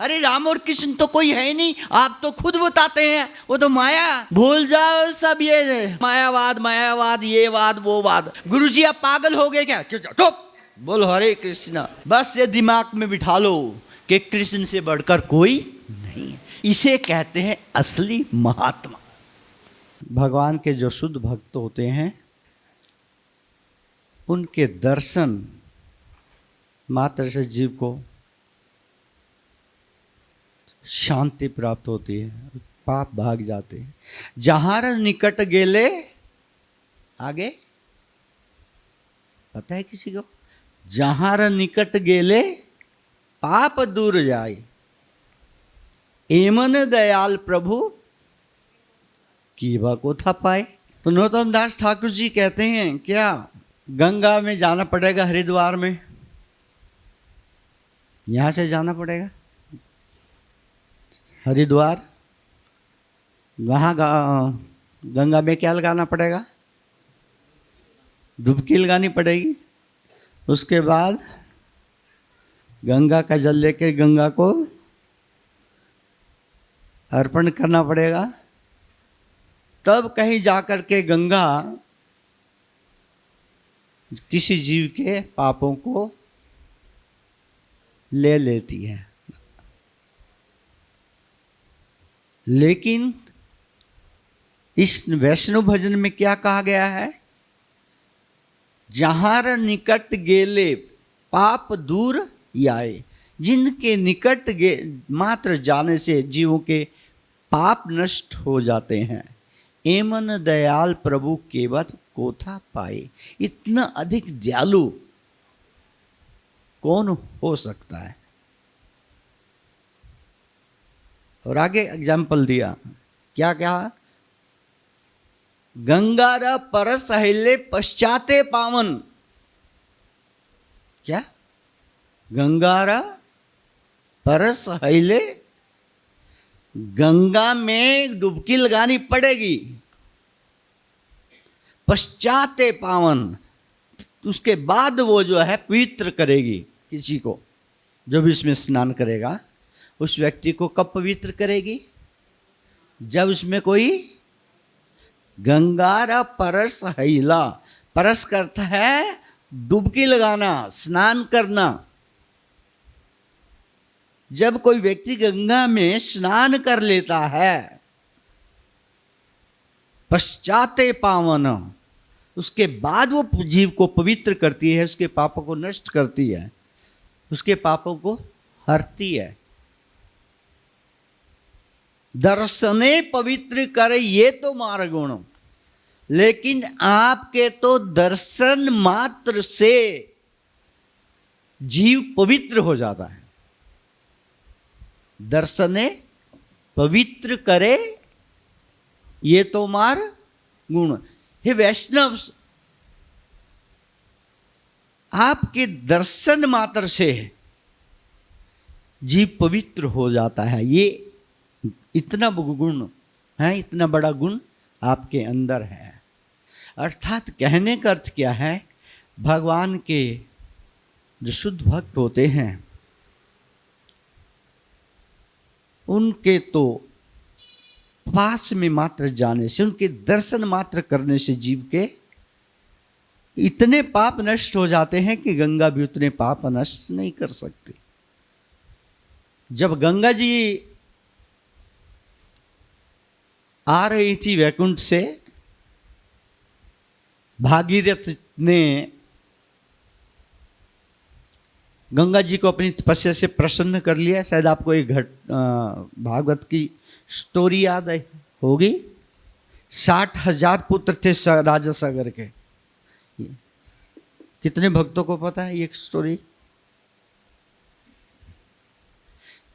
अरे राम और कृष्ण तो कोई है नहीं, आप तो खुद बताते हैं वो तो माया। भूल जाओ सब ये मायावाद मायावाद, ये वाद वो वाद। गुरुजी आप पागल हो गए क्या? चुप बोलो हरे कृष्ण। बस ये दिमाग में बिठा लो कि कृष्ण से बढ़कर कोई नहीं है। इसे कहते हैं असली महात्मा। भगवान के जो शुद्ध भक्त होते हैं उनके दर्शन मात्र से जीव को शांति प्राप्त होती है, पाप भाग जाते हैं। जहार निकट गेले, आगे पता है किसी को? जहार निकट गेले पाप दूर जाए, एमन दयाल प्रभु कीवा को था पाए। तो नरोत्तम दास ठाकुर जी कहते हैं क्या गंगा में जाना पड़ेगा? हरिद्वार में यहां से जाना पड़ेगा हरिद्वार, वहाँ गंगा में क्या लगाना पड़ेगा? डुबकी लगानी पड़ेगी। उसके बाद गंगा का जल लेके गंगा को अर्पण करना पड़ेगा, तब कहीं जाकर के गंगा किसी जीव के पापों को ले लेती है। लेकिन इस वैष्णव भजन में क्या कहा गया है? जहार निकट गेले पाप दूर आए। जिनके निकट मात्र जाने से जीवों के पाप नष्ट हो जाते हैं। एमन दयाल प्रभु केवट कोथा पाए। इतना अधिक दयालु कौन हो सकता है? और आगे एग्जाम्पल दिया, क्या कहा? गंगारा परस हिले पश्चाते पावन। क्या? गंगारा परस हिले, गंगा में डुबकी लगानी पड़ेगी, पश्चाते पावन। उसके बाद वो जो है पवित्र करेगी किसी को। जो भी इसमें स्नान करेगा उस व्यक्ति को कब पवित्र करेगी? जब उसमें कोई गंगारा परस हिला। परस करता है डुबकी लगाना, स्नान करना। जब कोई व्यक्ति गंगा में स्नान कर लेता है, पश्चाते पावन, उसके बाद वो जीव को पवित्र करती है, उसके पापों को नष्ट करती है, उसके पापों को हरती है। दर्शने पवित्र करे ये तो मार गुण। लेकिन आपके तो दर्शन मात्र से जीव पवित्र हो जाता है। दर्शने पवित्र करे ये तो मार गुण। हे वैष्णव, आपके दर्शन मात्र से जीव पवित्र हो जाता है। ये इतना गुण है, इतना बड़ा गुण आपके अंदर है। अर्थात कहने का अर्थ क्या है? भगवान के जो शुद्ध भक्त होते हैं उनके तो पास में मात्र जाने से, उनके दर्शन मात्र करने से जीव के इतने पाप नष्ट हो जाते हैं कि गंगा भी उतने पाप नष्ट नहीं कर सकती। जब गंगा जी आ रही थी वैकुंठ से, भागीरथ ने गंगा जी को अपनी तपस्या से प्रसन्न कर लिया। शायद आपको एक भागवत की स्टोरी याद आई होगी। 60,000 पुत्र थे राजा सागर के। कितने भक्तों को पता है ये स्टोरी?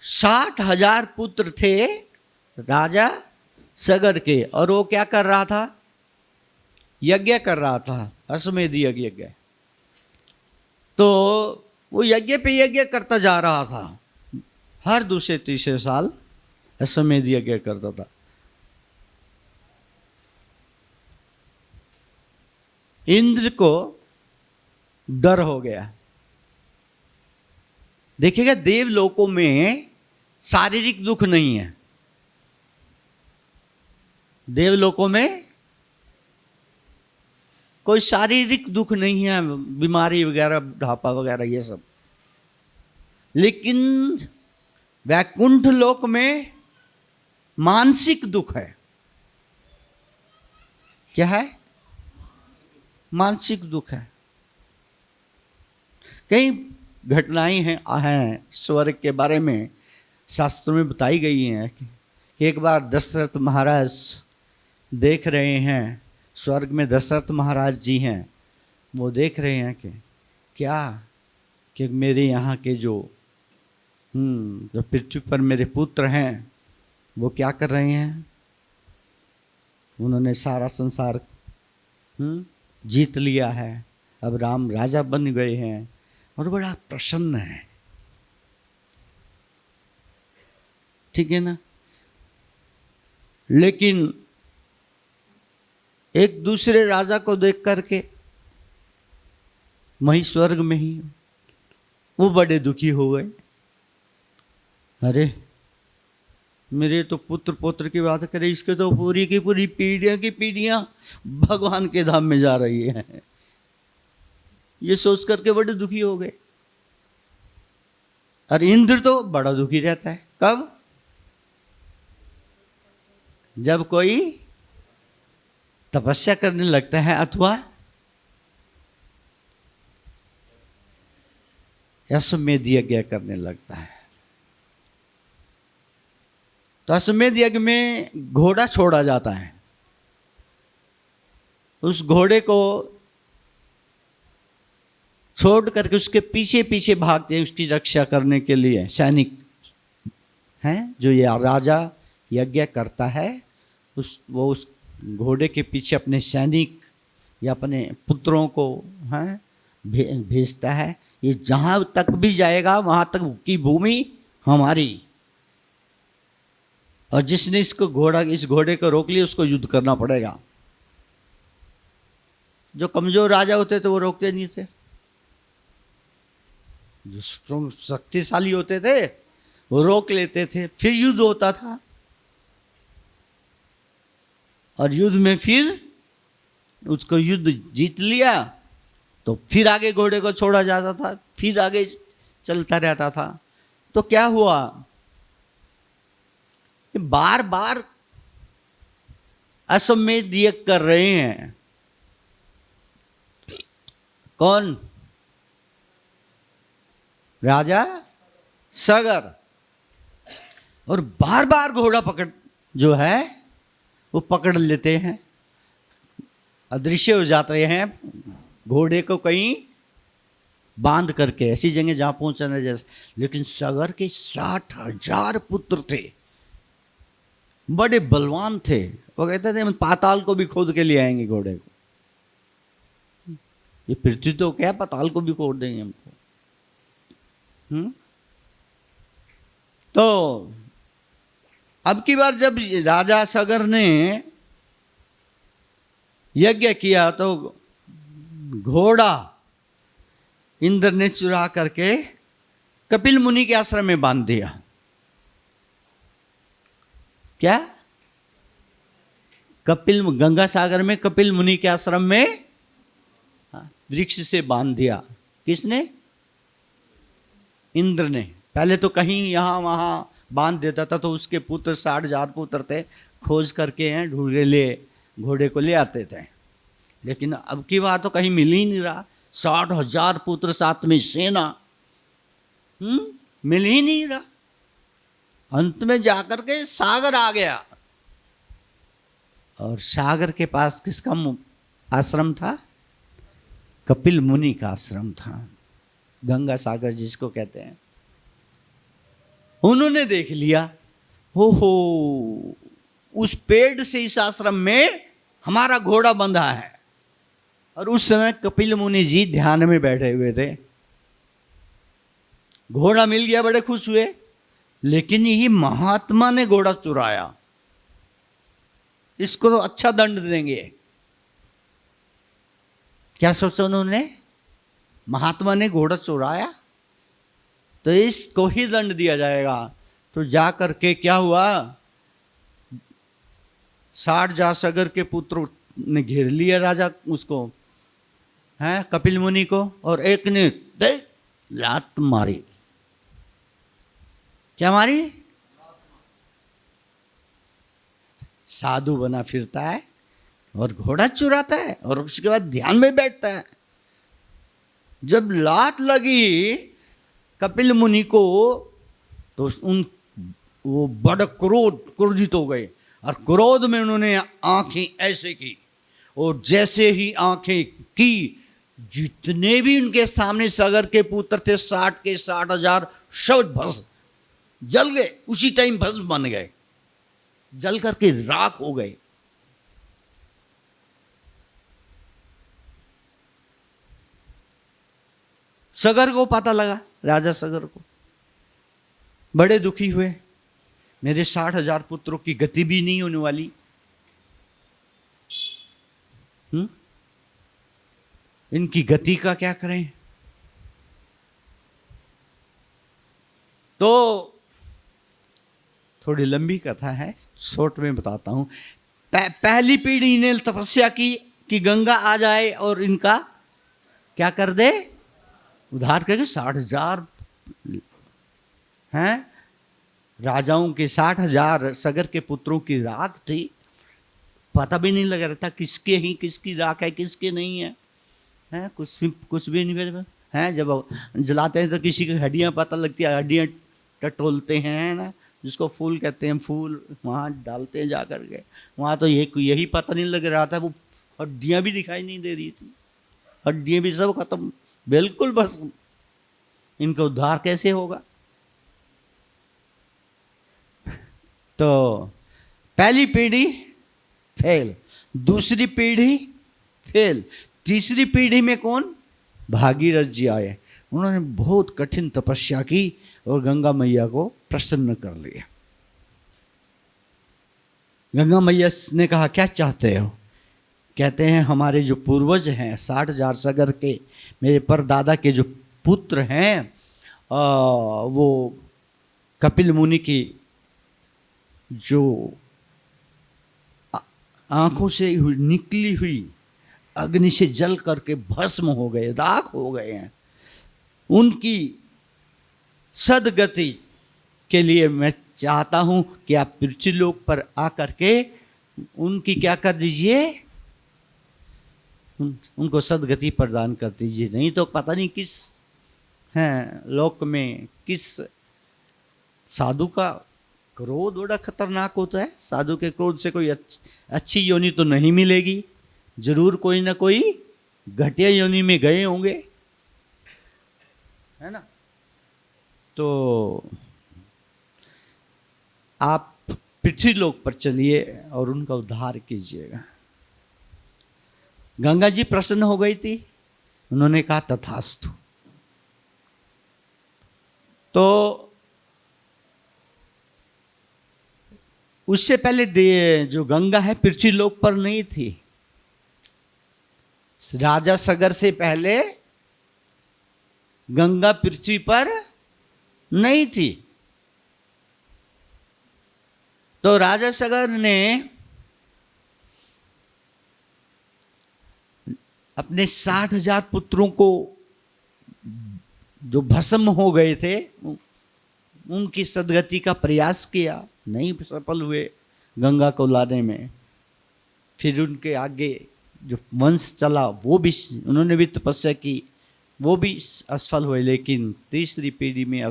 60,000 पुत्र थे राजा सागर के, और वो क्या कर रहा था? यज्ञ कर रहा था, अश्वमेध यज्ञ। तो वो यज्ञ पे यज्ञ करता जा रहा था। हर दूसरे तीसरे साल अश्वमेध यज्ञ करता था। इंद्र को डर हो गया। देखिएगा देवलोकों में शारीरिक दुख नहीं है। देवलोकों में कोई शारीरिक दुख नहीं है, बीमारी वगैरह, ढापा वगैरह ये सब। लेकिन वैकुंठ लोक में मानसिक दुख है। क्या है? मानसिक दुख है। कई घटनाएं हैं स्वर्ग के बारे में, शास्त्रों में बताई गई हैं कि एक बार दशरथ महाराज देख रहे हैं, स्वर्ग में दशरथ महाराज जी हैं, वो देख रहे हैं कि क्या कि मेरे यहाँ के जो पृथ्वी पर मेरे पुत्र हैं वो क्या कर रहे हैं। उन्होंने सारा संसार जीत लिया है, अब राम राजा बन गए हैं और बड़ा प्रसन्न है। ठीक है ना? लेकिन एक दूसरे राजा को देख करके वहीं स्वर्ग में ही वो बड़े दुखी हो गए। अरे मेरे तो पुत्र पौत्र की बात करें, इसके तो पूरी की पूरी पीढ़ियां की पीढ़ियां भगवान के धाम में जा रही है। ये सोच करके बड़े दुखी हो गए। और इंद्र तो बड़ा दुखी रहता है। कब? जब कोई तपस्या करने लगता है अथवा अश्वमेध यज्ञ करने लगता है। तो अश्वमेध यज्ञ में घोड़ा छोड़ा जाता है। उस घोड़े को छोड़ करके उसके पीछे पीछे भागते हैं उसकी रक्षा करने के लिए सैनिक हैं। जो ये राजा यज्ञ करता है वो उस घोड़े के पीछे अपने सैनिक या अपने पुत्रों को भेजता है। ये जहां तक भी जाएगा वहां तक की भूमि हमारी, और जिसने इस घोड़े को रोक लिया उसको युद्ध करना पड़ेगा। जो कमजोर राजा होते थे वो रोकते नहीं थे, जो स्ट्रॉन्ग शक्तिशाली होते थे वो रोक लेते थे। फिर युद्ध होता था और युद्ध में फिर उसको युद्ध जीत लिया तो फिर आगे घोड़े को छोड़ा जाता था, फिर आगे चलता रहता था। तो क्या हुआ, बार बार अश्वमेध यज्ञ कर रहे हैं। कौन? राजा सगर। और बार बार घोड़ा पकड़ जो है वो पकड़ लेते हैं, अदृश्य हो जाते हैं। घोड़े को कहीं बांध करके ऐसी जगह जहां पहुंचना जैसे। लेकिन सगर के 60,000 पुत्र थे, बड़े बलवान थे। वो कहते थे हम पाताल को भी खोद के ले आएंगे घोड़े को। ये पृथ्वी तो क्या, पाताल को भी खोद देंगे हमको। तो अब की बार जब राजा सगर ने यज्ञ किया तो घोड़ा इंद्र ने चुरा करके कपिल मुनि के आश्रम में बांध दिया। क्या? गंगा सागर में कपिल मुनि के आश्रम में वृक्ष से बांध दिया। किसने? इंद्र ने। पहले तो कहीं यहां वहां बांध देता था, तो उसके पुत्र 60,000 पुत्र थे, खोज करके ढूंढे ले घोड़े को ले आते थे। लेकिन अब की बार तो कहीं मिल ही नहीं रहा। 60,000 पुत्र, साथ में सेना, मिल ही नहीं रहा। अंत में जाकर के सागर आ गया, और सागर के पास किसका आश्रम था? कपिल मुनि का आश्रम था। गंगा सागर जिसको कहते हैं। उन्होंने देख लिया, हो उस पेड़ से इस आश्रम में हमारा घोड़ा बंधा है। और उस समय कपिल मुनि जी ध्यान में बैठे हुए थे। घोड़ा मिल गया, बड़े खुश हुए। लेकिन ये महात्मा ने घोड़ा चुराया, इसको तो अच्छा दंड देंगे। क्या सोचा उन्होंने? महात्मा ने घोड़ा चुराया तो इसको ही दंड दिया जाएगा। तो जा करके क्या हुआ, 60 जासगर के पुत्र ने घेर लिया राजा उसको, है कपिल मुनि को, और एक ने दे लात मारी। क्या मारी? साधु बना फिरता है और घोड़ा चुराता है और उसके बाद ध्यान में बैठता है। जब लात लगी कपिल मुनि को तो वो बड़ा क्रोधित हो गए और क्रोध में उन्होंने आंखें ऐसे की, और जैसे ही आंखें की, जितने भी उनके सामने सगर के पुत्र थे 60 के 60,000 सब भस्म जल गए, उसी टाइम भस्म बन गए, जल करके राख हो गए। सगर को पता लगा, राजा सगर को, बड़े दुखी हुए, मेरे 60,000 पुत्रों की गति भी नहीं होने वाली। इनकी गति का क्या करें? तो थोड़ी लंबी कथा है, शॉर्ट में बताता हूं। पहली पीढ़ी ने तपस्या की कि गंगा आ जाए और इनका क्या कर दे, उद्धार करके। 60,000 हैं राजाओं के, 60,000 सगर के पुत्रों की राख थी, पता भी नहीं लग रहा था किसके ही किसकी राख है किसके नहीं है, हैं कुछ भी नहीं है। जब जलाते हैं तो किसी की हड्डियां पता लगती है, हड्डियां टटोलते हैं ना, जिसको फूल कहते हैं, फूल वहाँ डालते हैं जा कर के, वहाँ तो यही पता नहीं लग रहा था, वो हड्डियां भी दिखाई नहीं दे रही थी, हड्डियां भी सब खत्म, बिल्कुल बस। इनका उद्धार कैसे होगा? तो पहली पीढ़ी फेल, दूसरी पीढ़ी फेल, तीसरी पीढ़ी में कौन? भागीरथ जी आए। उन्होंने बहुत कठिन तपस्या की और गंगा मैया को प्रसन्न कर लिया। गंगा मैया ने कहा क्या चाहते हो? कहते हैं हमारे जो पूर्वज हैं 60,000 सगर के, मेरे परदादा के जो पुत्र हैं, वो कपिल मुनि की जो आंखों से निकली हुई अग्नि से जल करके भस्म हो गए, राख हो गए हैं, उनकी सदगति के लिए मैं चाहता हूं कि आप पृथ्वी लोक पर आकर के उनकी क्या कर दीजिए, उनको सदगति प्रदान कर दीजिए। नहीं तो पता नहीं किस हैं लोक में, किस साधु का क्रोध बड़ा खतरनाक होता है। साधु के क्रोध से कोई अच्छी योनि तो नहीं मिलेगी, जरूर कोई ना कोई घटिया योनि में गए होंगे, है ना। तो आप पृथ्वी लोक पर चलिए और उनका उद्धार कीजिएगा। गंगा जी प्रसन्न हो गई थी, उन्होंने कहा तथास्तु। तो उससे पहले जो गंगा है पृथ्वी लोक पर नहीं थी, राजा सगर से पहले गंगा पृथ्वी पर नहीं थी। तो राजा सगर ने अपने 60,000 पुत्रों को जो भस्म हो गए थे उनकी सदगति का प्रयास किया, नहीं सफल हुए गंगा को लाने में। फिर उनके आगे जो वंश चला वो भी, उन्होंने भी तपस्या की, वो भी असफल हुए। लेकिन तीसरी पीढ़ी में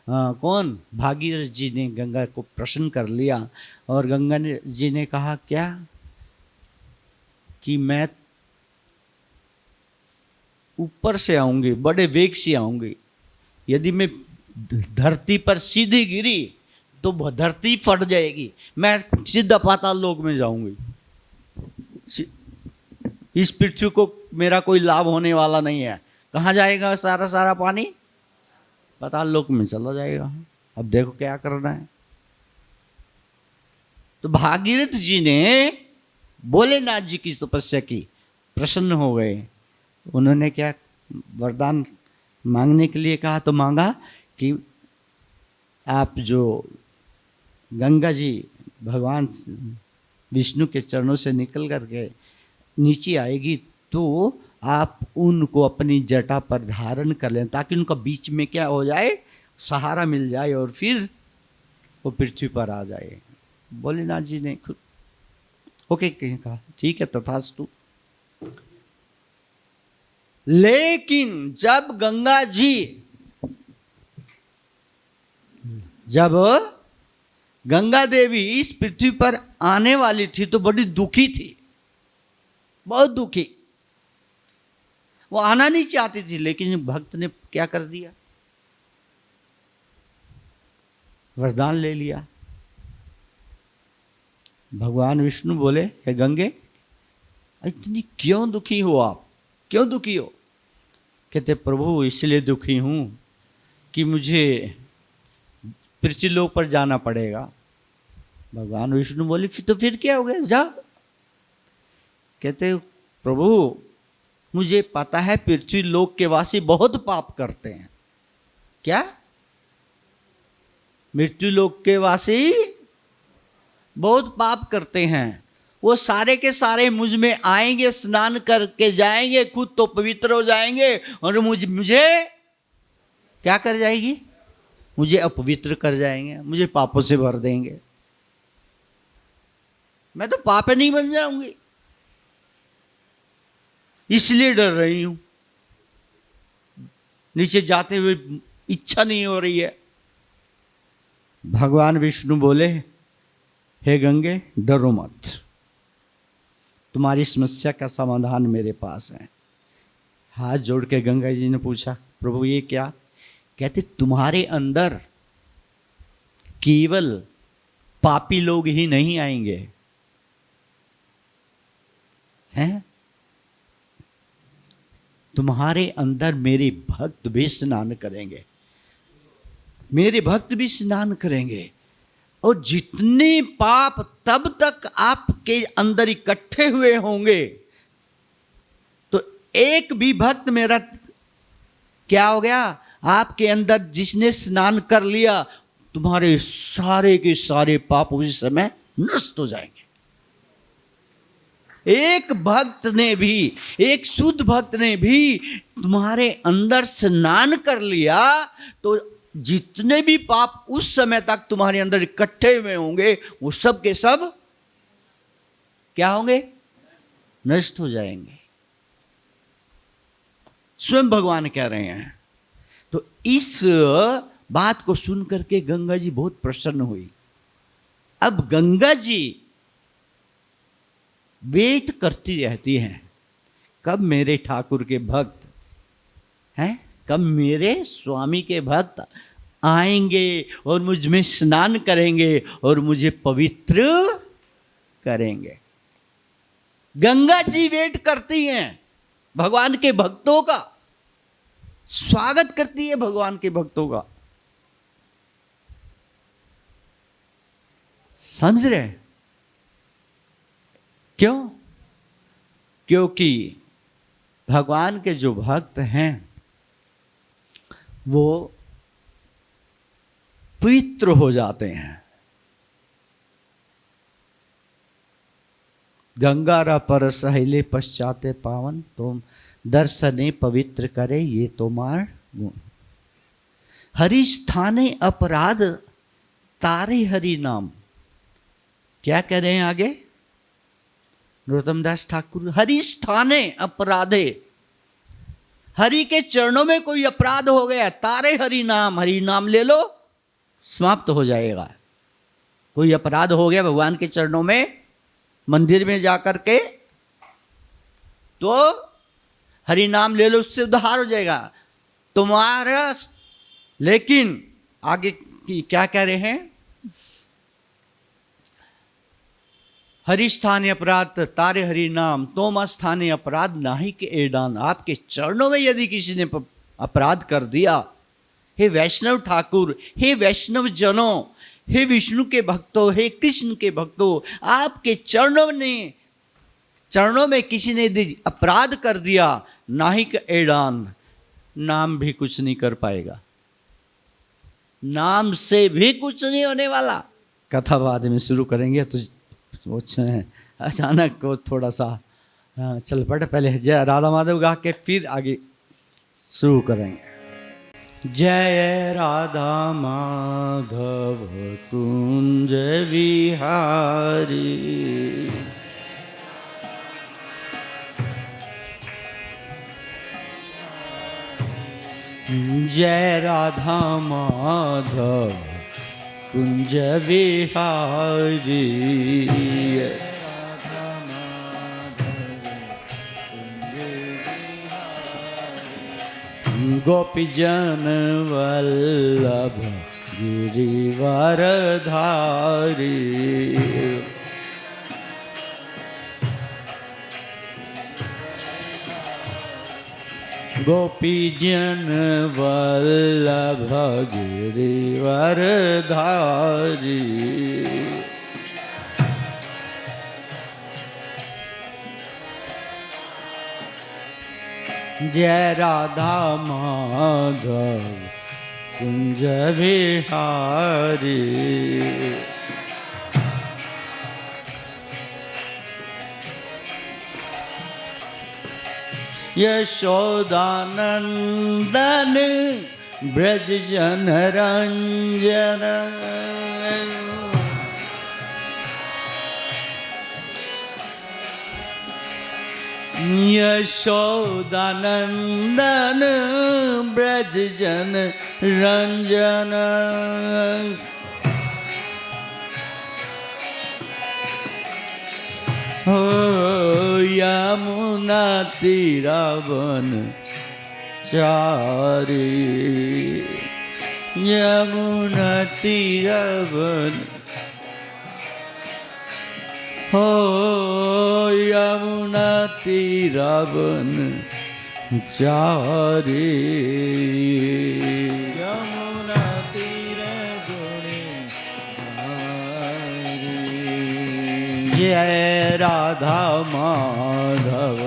कौन? भागीरथ जी ने गंगा को प्रसन्न कर लिया और गंगा जी ने कहा क्या कि मैं ऊपर से आऊंगी, बड़े वेग से आऊंगी, यदि मैं धरती पर सीधी गिरी तो धरती फट जाएगी, मैं सीधा पाताल लोक में जाऊंगी, इस पृथ्वी को मेरा कोई लाभ होने वाला नहीं है। कहाँ जाएगा सारा पानी? पाताल लोक में चला जाएगा। अब देखो क्या करना है। तो भागीरथ जी ने भोलेनाथ जी की तपस्या की, प्रसन्न हो गए। उन्होंने क्या वरदान मांगने के लिए कहा, तो मांगा कि आप जो गंगा जी भगवान विष्णु के चरणों से निकल करके नीचे आएगी तो आप उनको अपनी जटा पर धारण कर लें ताकि उनका बीच में क्या हो जाए, सहारा मिल जाए और फिर वो पृथ्वी पर आ जाए। भोलेनाथ जी ने खुद ओके कहा ठीक है तथास्तु। लेकिन जब गंगा जी जब गंगा देवी इस पृथ्वी पर आने वाली थी तो बड़ी दुखी थी, बहुत दुखी। वो आना नहीं चाहती थी लेकिन भक्त ने क्या कर दिया, वरदान ले लिया। भगवान विष्णु बोले हे गंगे इतनी क्यों दुखी हो आप, क्यों दुखी हो? कहते प्रभु इसलिए दुखी हूं कि मुझे पृथ्वीलोक पर जाना पड़ेगा। भगवान विष्णु बोले तो फिर क्या हो गया, जा। कहते प्रभु मुझे पता है पृथ्वीलोक के वासी बहुत पाप करते हैं। क्या? मृत्युलोक के वासी बहुत पाप करते हैं। वो सारे के सारे मुझ में आएंगे, स्नान करके जाएंगे, खुद तो पवित्र हो जाएंगे और मुझे क्या कर जाएगी, मुझे अपवित्र कर जाएंगे, मुझे पापों से भर देंगे। मैं तो पाप नहीं बन जाऊंगी, इसलिए डर रही हूं। नीचे जाते हुए इच्छा नहीं हो रही है। भगवान विष्णु बोले हे गंगे डरो मत, तुम्हारी समस्या का समाधान मेरे पास है। हाथ जोड़ के गंगा जी ने पूछा प्रभु ये क्या? कहते तुम्हारे अंदर केवल पापी लोग ही नहीं आएंगे हैं, तुम्हारे अंदर मेरे भक्त भी स्नान करेंगे, मेरे भक्त भी स्नान करेंगे। और जितने पाप तब तक आपके अंदर इकट्ठे हुए होंगे तो एक भी भक्त मेरा क्या हो गया, आपके अंदर जिसने स्नान कर लिया तुम्हारे सारे के सारे पाप उसी समय नष्ट हो जाएंगे। एक भक्त ने भी, एक शुद्ध भक्त ने भी तुम्हारे अंदर स्नान कर लिया तो जितने भी पाप उस समय तक तुम्हारे अंदर इकट्ठे हुए होंगे वो सब के सब क्या होंगे, नष्ट हो जाएंगे। स्वयं भगवान कह रहे हैं। तो इस बात को सुन करके गंगा जी बहुत प्रसन्न हुई। अब गंगा जी वेट करती रहती हैं कब मेरे ठाकुर के भक्त हैं, कब मेरे स्वामी के भक्त आएंगे और मुझ में स्नान करेंगे और मुझे पवित्र करेंगे। गंगा जी वेट करती हैं भगवान के भक्तों का, स्वागत करती है भगवान के भक्तों का। समझ रहे? क्यों? क्योंकि भगवान के जो भक्त हैं वो पवित्र हो जाते हैं। गंगारा पर सहेले पश्चाते पावन, तुम दर्शने पवित्र करे ये तुम्हार गुण। हरि स्थाने अपराध तारे हरि नाम। क्या कह रहे हैं आगे नरोत्तम दास ठाकुर? हरि स्थाने अपराधे, हरि के चरणों में कोई अपराध हो गया, तारे हरि नाम ले लो, समाप्त हो जाएगा। कोई अपराध हो गया भगवान के चरणों में, मंदिर में जाकर के, तो हरि नाम ले लो, उससे उद्धार हो जाएगा तुम्हारा। लेकिन आगे की क्या कह रहे हैं? हरि स्थाने अपराध तारे हरि नाम, तोम स्थाने अपराध नाही के एडान। आपके चरणों में यदि किसी ने अपराध कर दिया, हे वैष्णव ठाकुर, हे वैष्णव जनों, हे विष्णु के भक्तों, हे कृष्ण के भक्तों, आपके चरणों में किसी ने यदि अपराध कर दिया, नाही के एडान, नाम भी कुछ नहीं कर पाएगा। नाम से भी कुछ नहीं होने वाला। कथा बाद में शुरू करेंगे तो अचानक को थोड़ा सा चल पड़े, पहले जय राधा माधव गा के फिर आगे शुरू करेंगे। जय राधा माधव कुंज विहारी, जय राधा माधव कुंज विहारी, गोपी जन वल्लभ गिरिवर धारी, गोपी जन वल्लभ गिरिवर धारी, जय राधा माधव कुंज विहारी, यशोदानंदन ब्रज जन रंजन, यशोदानंदन ब्रज जन रंजन, हो यमुना तीरावन चारी, यमुना तीरावन, हो यमुना तीरावन चारी, यमुना तीरावन, जय राधा माधव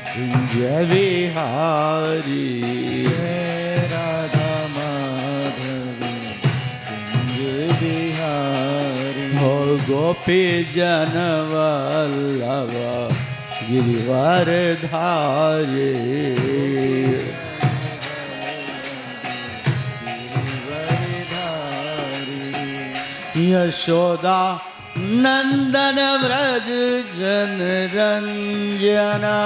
कुंज विहारी, जय राधा माधव कुंज विहारी, हो गोपी जन वल्लभ गिरिवर धारी, यशोदा नंदन व्रज जन रंजना,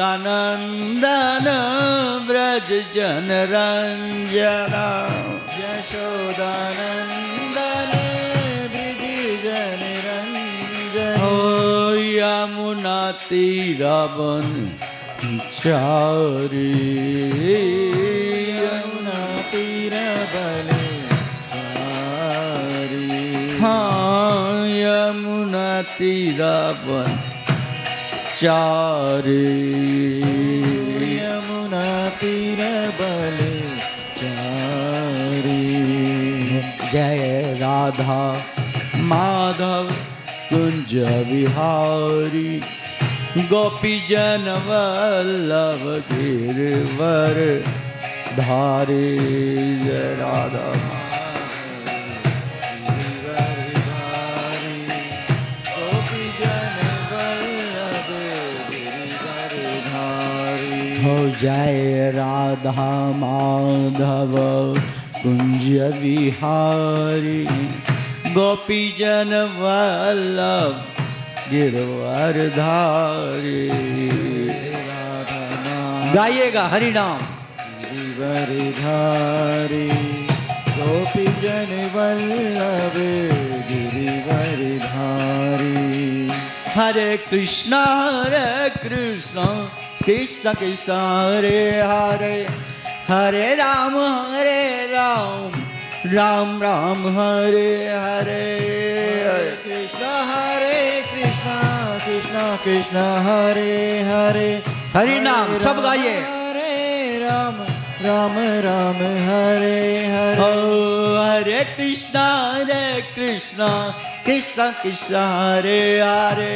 यशोदानंदन व्रज जन रंजना, यशोदानंदन ब्रज जन रंजना, हो यमुना तीरावन चारी, यमुना तीरावन चारी, हाँ यमुना तीरावन चारी, यमुना तीरावन चारी, जय राधा माधव कुंज विहारी, गोपी जन वल्लभ गिरिवर धारी, जय राधा गोपी जन वल्लभ गिरिवर धारी, हो जय राधा माधव कुंज विहारी, गोपी जन वल्लभ गिरवर धारी, गाइएगा हरि नाम गिरवर धारी, गोपी जन वल्लभ गिरवर धारी, हरे कृष्णा कृष्ण कृष्ण हरे हरे, हरे राम राम राम हरे हरे, हरे कृष्णा कृष्णा कृष्णा हरे हरे, हरि नाम सब गाइए, हरे राम राम राम हरे हरे, हरे कृष्णा कृष्णा कृष्ण कृष्ण हरे हरे,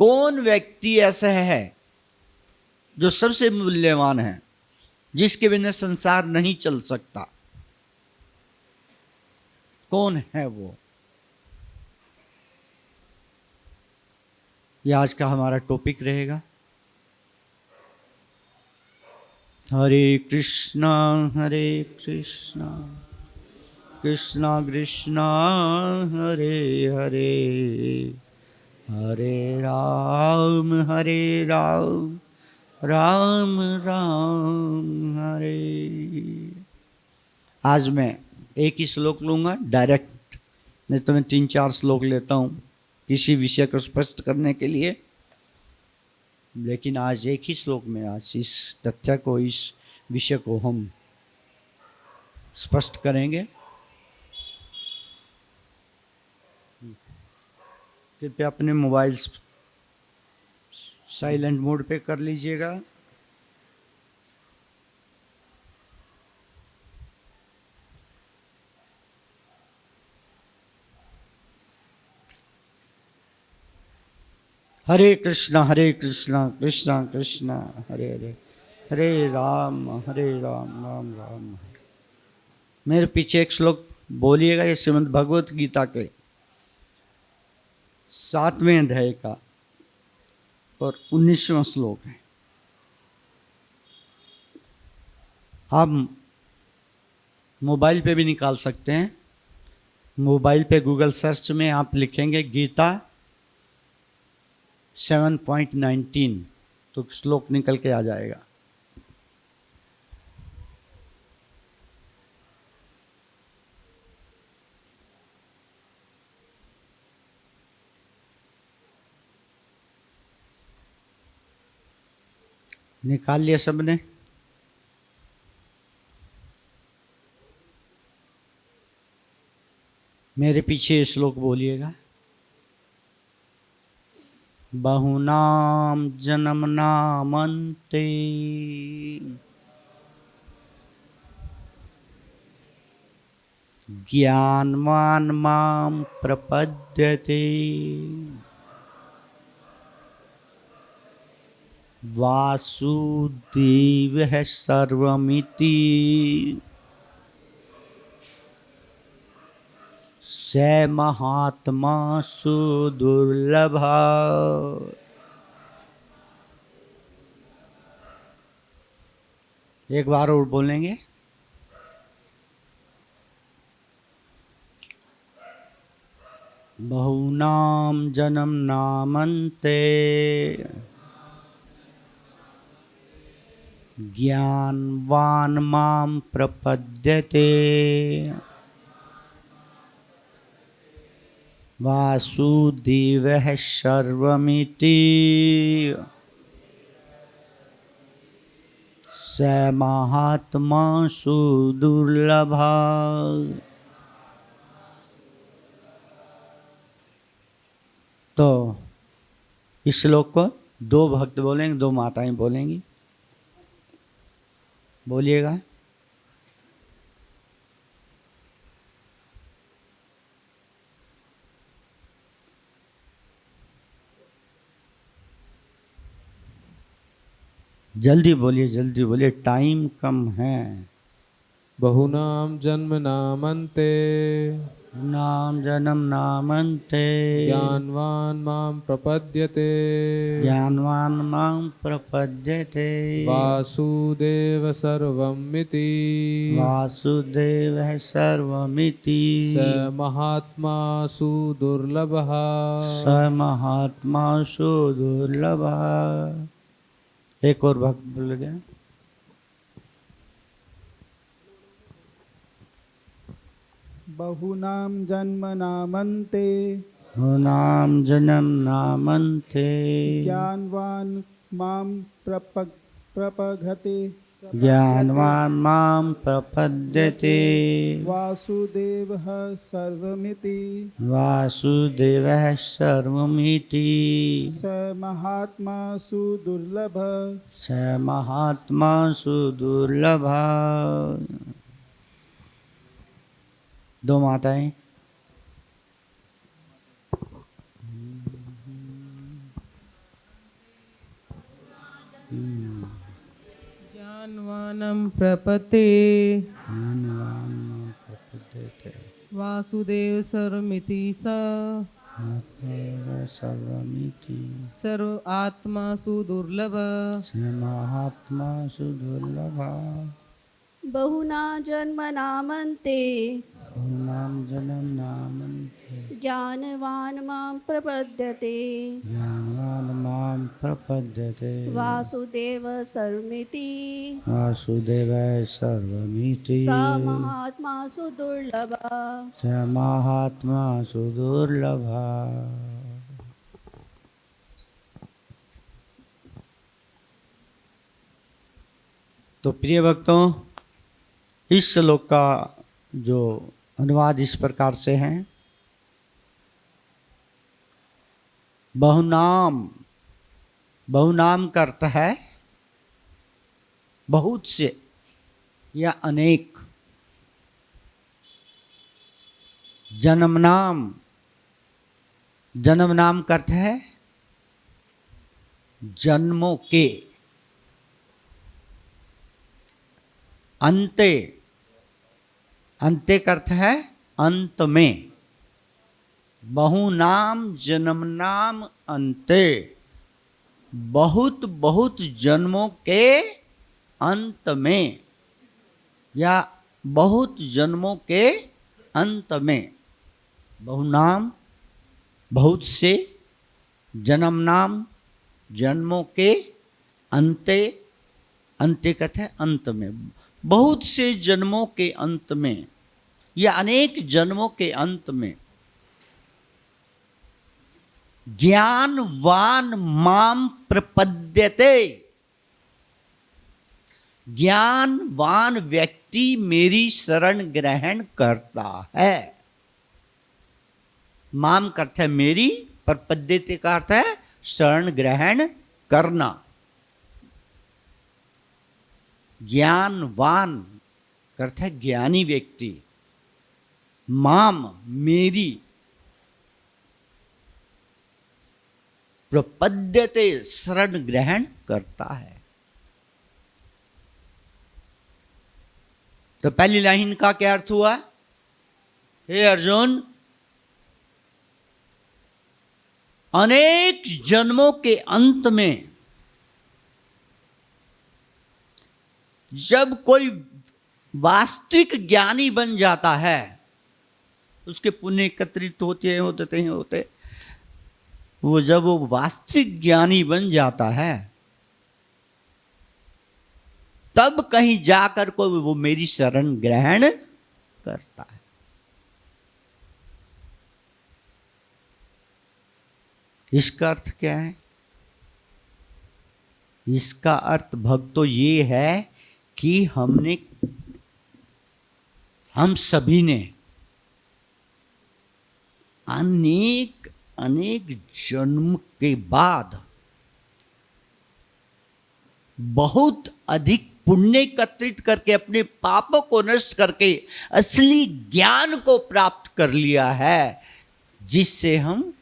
कौन व्यक्ति ऐसा है जो सबसे मूल्यवान है, जिसके बिना संसार नहीं चल सकता? कौन है वो? ये आज का हमारा टॉपिक रहेगा। हरे कृष्णा कृष्णा कृष्णा हरे हरे, हरे राम राम राम हरे। आज मैं एक ही श्लोक लूंगा डायरेक्ट, नहीं तो मैं 3-4 श्लोक लेता हूँ किसी विषय को स्पष्ट करने के लिए, लेकिन आज एक ही श्लोक में आज इस तथ्य को, इस विषय को हम स्पष्ट करेंगे। कृपया अपने मोबाइल साइलेंट मोड पे कर लीजिएगा। हरे कृष्णा कृष्णा कृष्णा हरे हरे, हरे राम राम राम। मेरे पीछे एक श्लोक बोलिएगा, ये श्रीमद् भगवत गीता के 7वें अध्याय का और 19वां श्लोक है। आप मोबाइल पे भी निकाल सकते हैं। मोबाइल पे गूगल सर्च में आप लिखेंगे गीता 7.19 तो श्लोक निकल के आ जाएगा। निकाल लिया सबने? मेरे पीछे श्लोक बोलिएगा। बहुनाम जन्मनामन्ते ज्ञानवान् मां प्रपद्यते, वासुदेवः सर्वमिति स महात्मा सुदुर्लभ। एक बार और बोलेंगे। बहुनाम जन्म नामन्ते ज्ञानवान् मां प्रपद्यते, वासुदेवः सर्वमिति स महात्मा सुदुर्लभ। तो इस श्लोक को 2 भक्त बोलेंगे, 2 माताएं बोलेंगी। बोलिएगा। जल्दी बोलिए, टाइम कम है। बहुनाम जन्म नामन्ते नाम जन्म नामन्ते ज्ञानवान् मां प्रपद्यते, ज्ञानवान् मां प्रपद्यते, वासुदेव सर्वमिति वासुदेवः सर्वमिति स महात्मा सुदुर्लभः। स महात्मा सुदुर्लभः। एक और भक्त बोल गया। बहुनाम जन्म नामन्ते नाम जन्म नामन्ते ज्ञानवान् मां प्रपद्यते, ज्ञानवान् मां प्रपद्यते, वासुदेवः सर्वमिति वासुदेवः सर्वमिति स महात्मा सुदुर्लभ। स महात्मा सुदुर्लभ। 2 माताएं। ज्ञानवानं प्रपते वासुदेव सर्वमिति स सर्वमिति सर्व आत्मा सुदुर्लभ महात्मा सुदुर्लभा बहुना जन्मनामन्ते नाम जन्म नामन्ते ज्ञानवान् मां प्रपद्यते ज्ञानवान् मां प्रपद्यते वासुदेव सर्वमिति वासुदेवाय सर्वमिति स महात्मा सुदुर्लभः स महात्मा सुदुर्लभा। तो प्रिय भक्तों, इस श्लोक का जो अनुवाद इस प्रकार से है, बहुनाम, बहुनाम का अर्थ है बहुत से या अनेक, जन्मनाम, जन्मनाम का अर्थ है जन्मों के, अंते, अंते का अर्थ है अंत में, बहुनाम जन्मनाम अंते, बहुत बहुत जन्मों के अंत में या बहुत जन्मों के अंत में। बहुनाम बहुत से, जन्मनाम जन्मों के, अंते, अंत्य का अर्थ है अंत में, बहुत से जन्मों के अंत में या अनेक जन्मों के अंत में ज्ञानवान माम प्रपद्यते, ज्ञानवान व्यक्ति मेरी शरण ग्रहण करता है। माम का अर्थ है मेरी, प्रपद्यते का अर्थ है शरण ग्रहण करना। ज्ञानवान का अर्थ है ज्ञानी व्यक्ति, माम मेरी, प्रपद्यते शरण ग्रहण करता है। तो पहली लाइन का क्या अर्थ हुआ? हे अर्जुन, अनेक जन्मों के अंत में जब कोई वास्तविक ज्ञानी बन जाता है, उसके पुण्य एकत्रित होते, वो जब वो वास्तविक ज्ञानी बन जाता है, तब कहीं जाकर को वो मेरी शरण ग्रहण करता है। इसका अर्थ क्या है? इसका अर्थ भक्तों ये है कि हम सभी ने अनेक अनेक जन्म के बाद बहुत अधिक पुण्य एकत्रित करके अपने पापों को नष्ट करके असली ज्ञान को प्राप्त कर लिया है, जिससे हम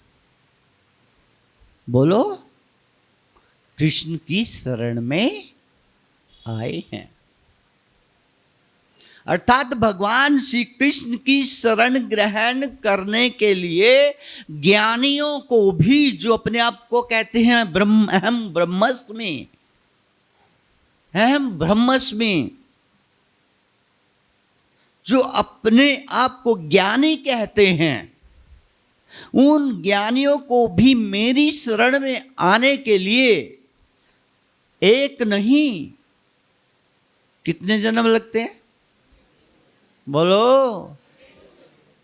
बोलो कृष्ण की शरण में आए हैं। अर्थात भगवान श्री कृष्ण की शरण ग्रहण करने के लिए ज्ञानियों को भी, जो अपने आप को कहते हैं अहम ब्रह्मस्मि, अहम ब्रह्मस्मि, जो अपने आप को ज्ञानी कहते हैं, उन ज्ञानियों को भी मेरी शरण में आने के लिए एक नहीं कितने जन्म लगते हैं? बोलो,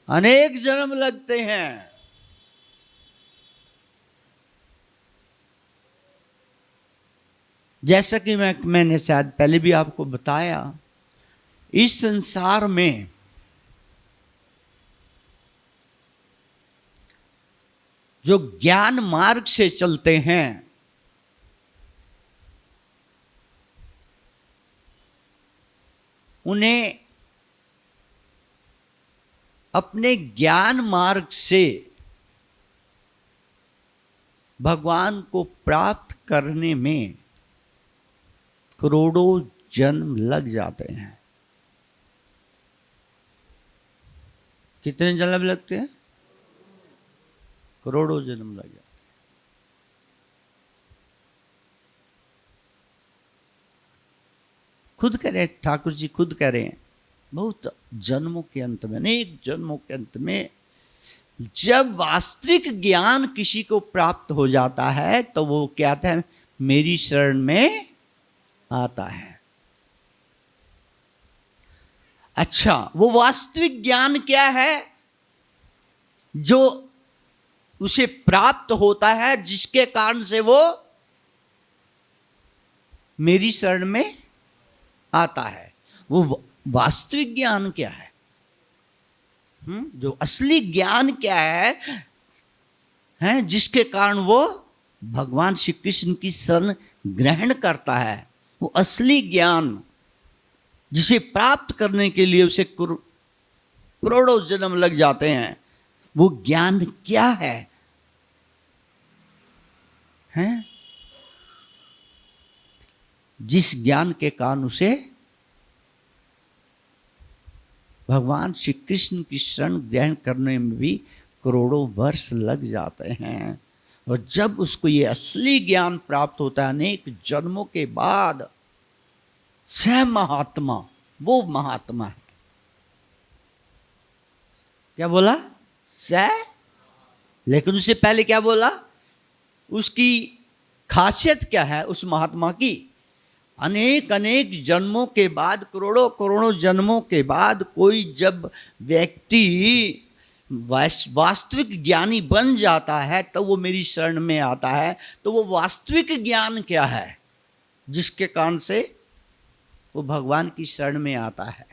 अनेक जन्म लगते हैं। जैसा कि मैंने शायद पहले भी आपको बताया, इस संसार में जो ज्ञान मार्ग से चलते हैं, उन्हें अपने ज्ञान मार्ग से भगवान को प्राप्त करने में करोड़ों जन्म लग जाते हैं। कितने जन्म लगते हैं? करोड़ों जन्म लग जाते हैं। खुद कह रहे हैं, ठाकुर जी खुद कह रहे हैं, बहुत जन्मों के अंत में, अनेक जन्मों के अंत में जब वास्तविक ज्ञान किसी को प्राप्त हो जाता है तो वो कहता है मेरी शरण में आता है। अच्छा, वो वास्तविक ज्ञान क्या है जो उसे प्राप्त होता है, जिसके कारण से वो मेरी शरण में आता है? वो वास्तविक ज्ञान क्या है? जो असली ज्ञान क्या है जिसके कारण वो भगवान श्री कृष्ण की शरण ग्रहण करता है? वो असली ज्ञान जिसे प्राप्त करने के लिए उसे करोड़ों जन्म लग जाते हैं, वो ज्ञान क्या है? हैं? जिस ज्ञान के कारण उसे भगवान श्री कृष्ण की शरण ग्रहण करने में भी करोड़ों वर्ष लग जाते हैं। और जब उसको ये असली ज्ञान प्राप्त होता है अनेक जन्मों के बाद, सह महात्मा, वो महात्मा है। क्या बोला? सह। लेकिन उससे पहले क्या बोला? उसकी खासियत क्या है उस महात्मा की? अनेक अनेक जन्मों के बाद, करोड़ों करोड़ों जन्मों के बाद कोई जब व्यक्ति वास्तविक ज्ञानी बन जाता है तो वो मेरी शरण में आता है। तो वो वास्तविक ज्ञान क्या है जिसके कारण से वो भगवान की शरण में आता है?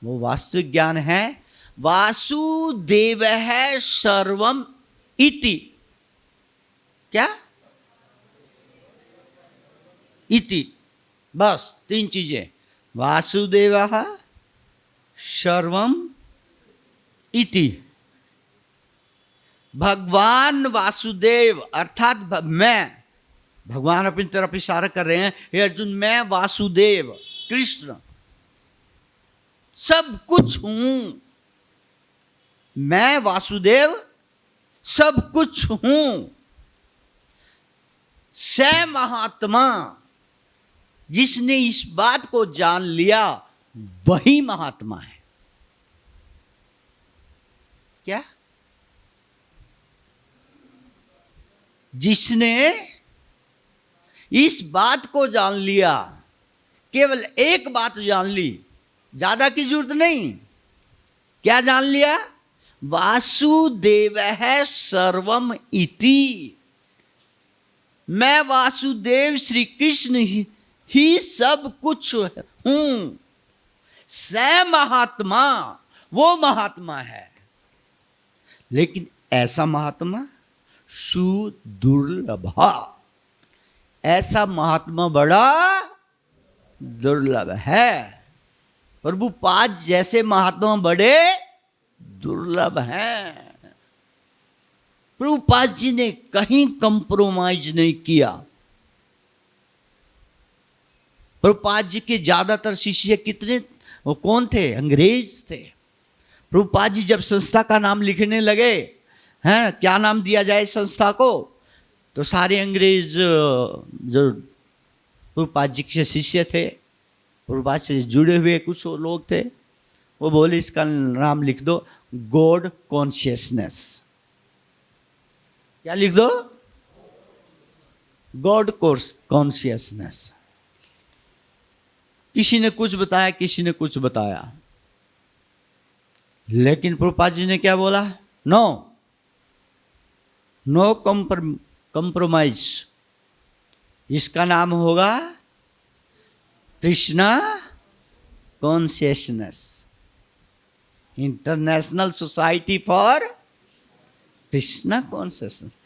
वो वास्तविक ज्ञान है वासुदेव है सर्वम इति। क्या? इति। बस तीन चीजें, वासुदेवः सर्वम इति। भगवान वासुदेव अर्थात मैं, भगवान अपनी तरफ इशारा कर रहे हैं, हे अर्जुन मैं वासुदेव कृष्ण सब कुछ हूं। मैं वासुदेव सब कुछ हूं। स महात्मा, जिसने इस बात को जान लिया वही महात्मा है। क्या? जिसने इस बात को जान लिया, केवल एक बात जान ली, ज्यादा की जरूरत नहीं। क्या जान लिया? वासुदेव है सर्वम इति। मैं वासुदेव श्री कृष्ण ही सब कुछ हूं। स महात्मा, वो महात्मा है। लेकिन ऐसा महात्मा सुदुर्लभा, ऐसा महात्मा बड़ा दुर्लभ है। प्रभुपाद जैसे महात्मा बड़े दुर्लभ हैं। प्रभुपाद जी ने कहीं कंप्रोमाइज नहीं किया। प्रभुपाद जी के ज्यादातर शिष्य कितने, वो कौन थे? अंग्रेज थे। प्रभुपाद जी जब संस्था का नाम लिखने लगे, हैं क्या नाम दिया जाए संस्था को, तो सारे अंग्रेज जो प्रभुपाद जी के शिष्य थे, प्रभुपाद से जुड़े हुए कुछ लोग थे, वो बोले इसका नाम लिख दो गॉड कॉन्शियसनेस। क्या लिख दो? God consciousness. किसी ने कुछ बताया, किसी ने कुछ बताया, लेकिन प्रभुपाद जी ने क्या बोला? No compromise. इसका नाम होगा Krishna consciousness, international society for Krishna consciousness.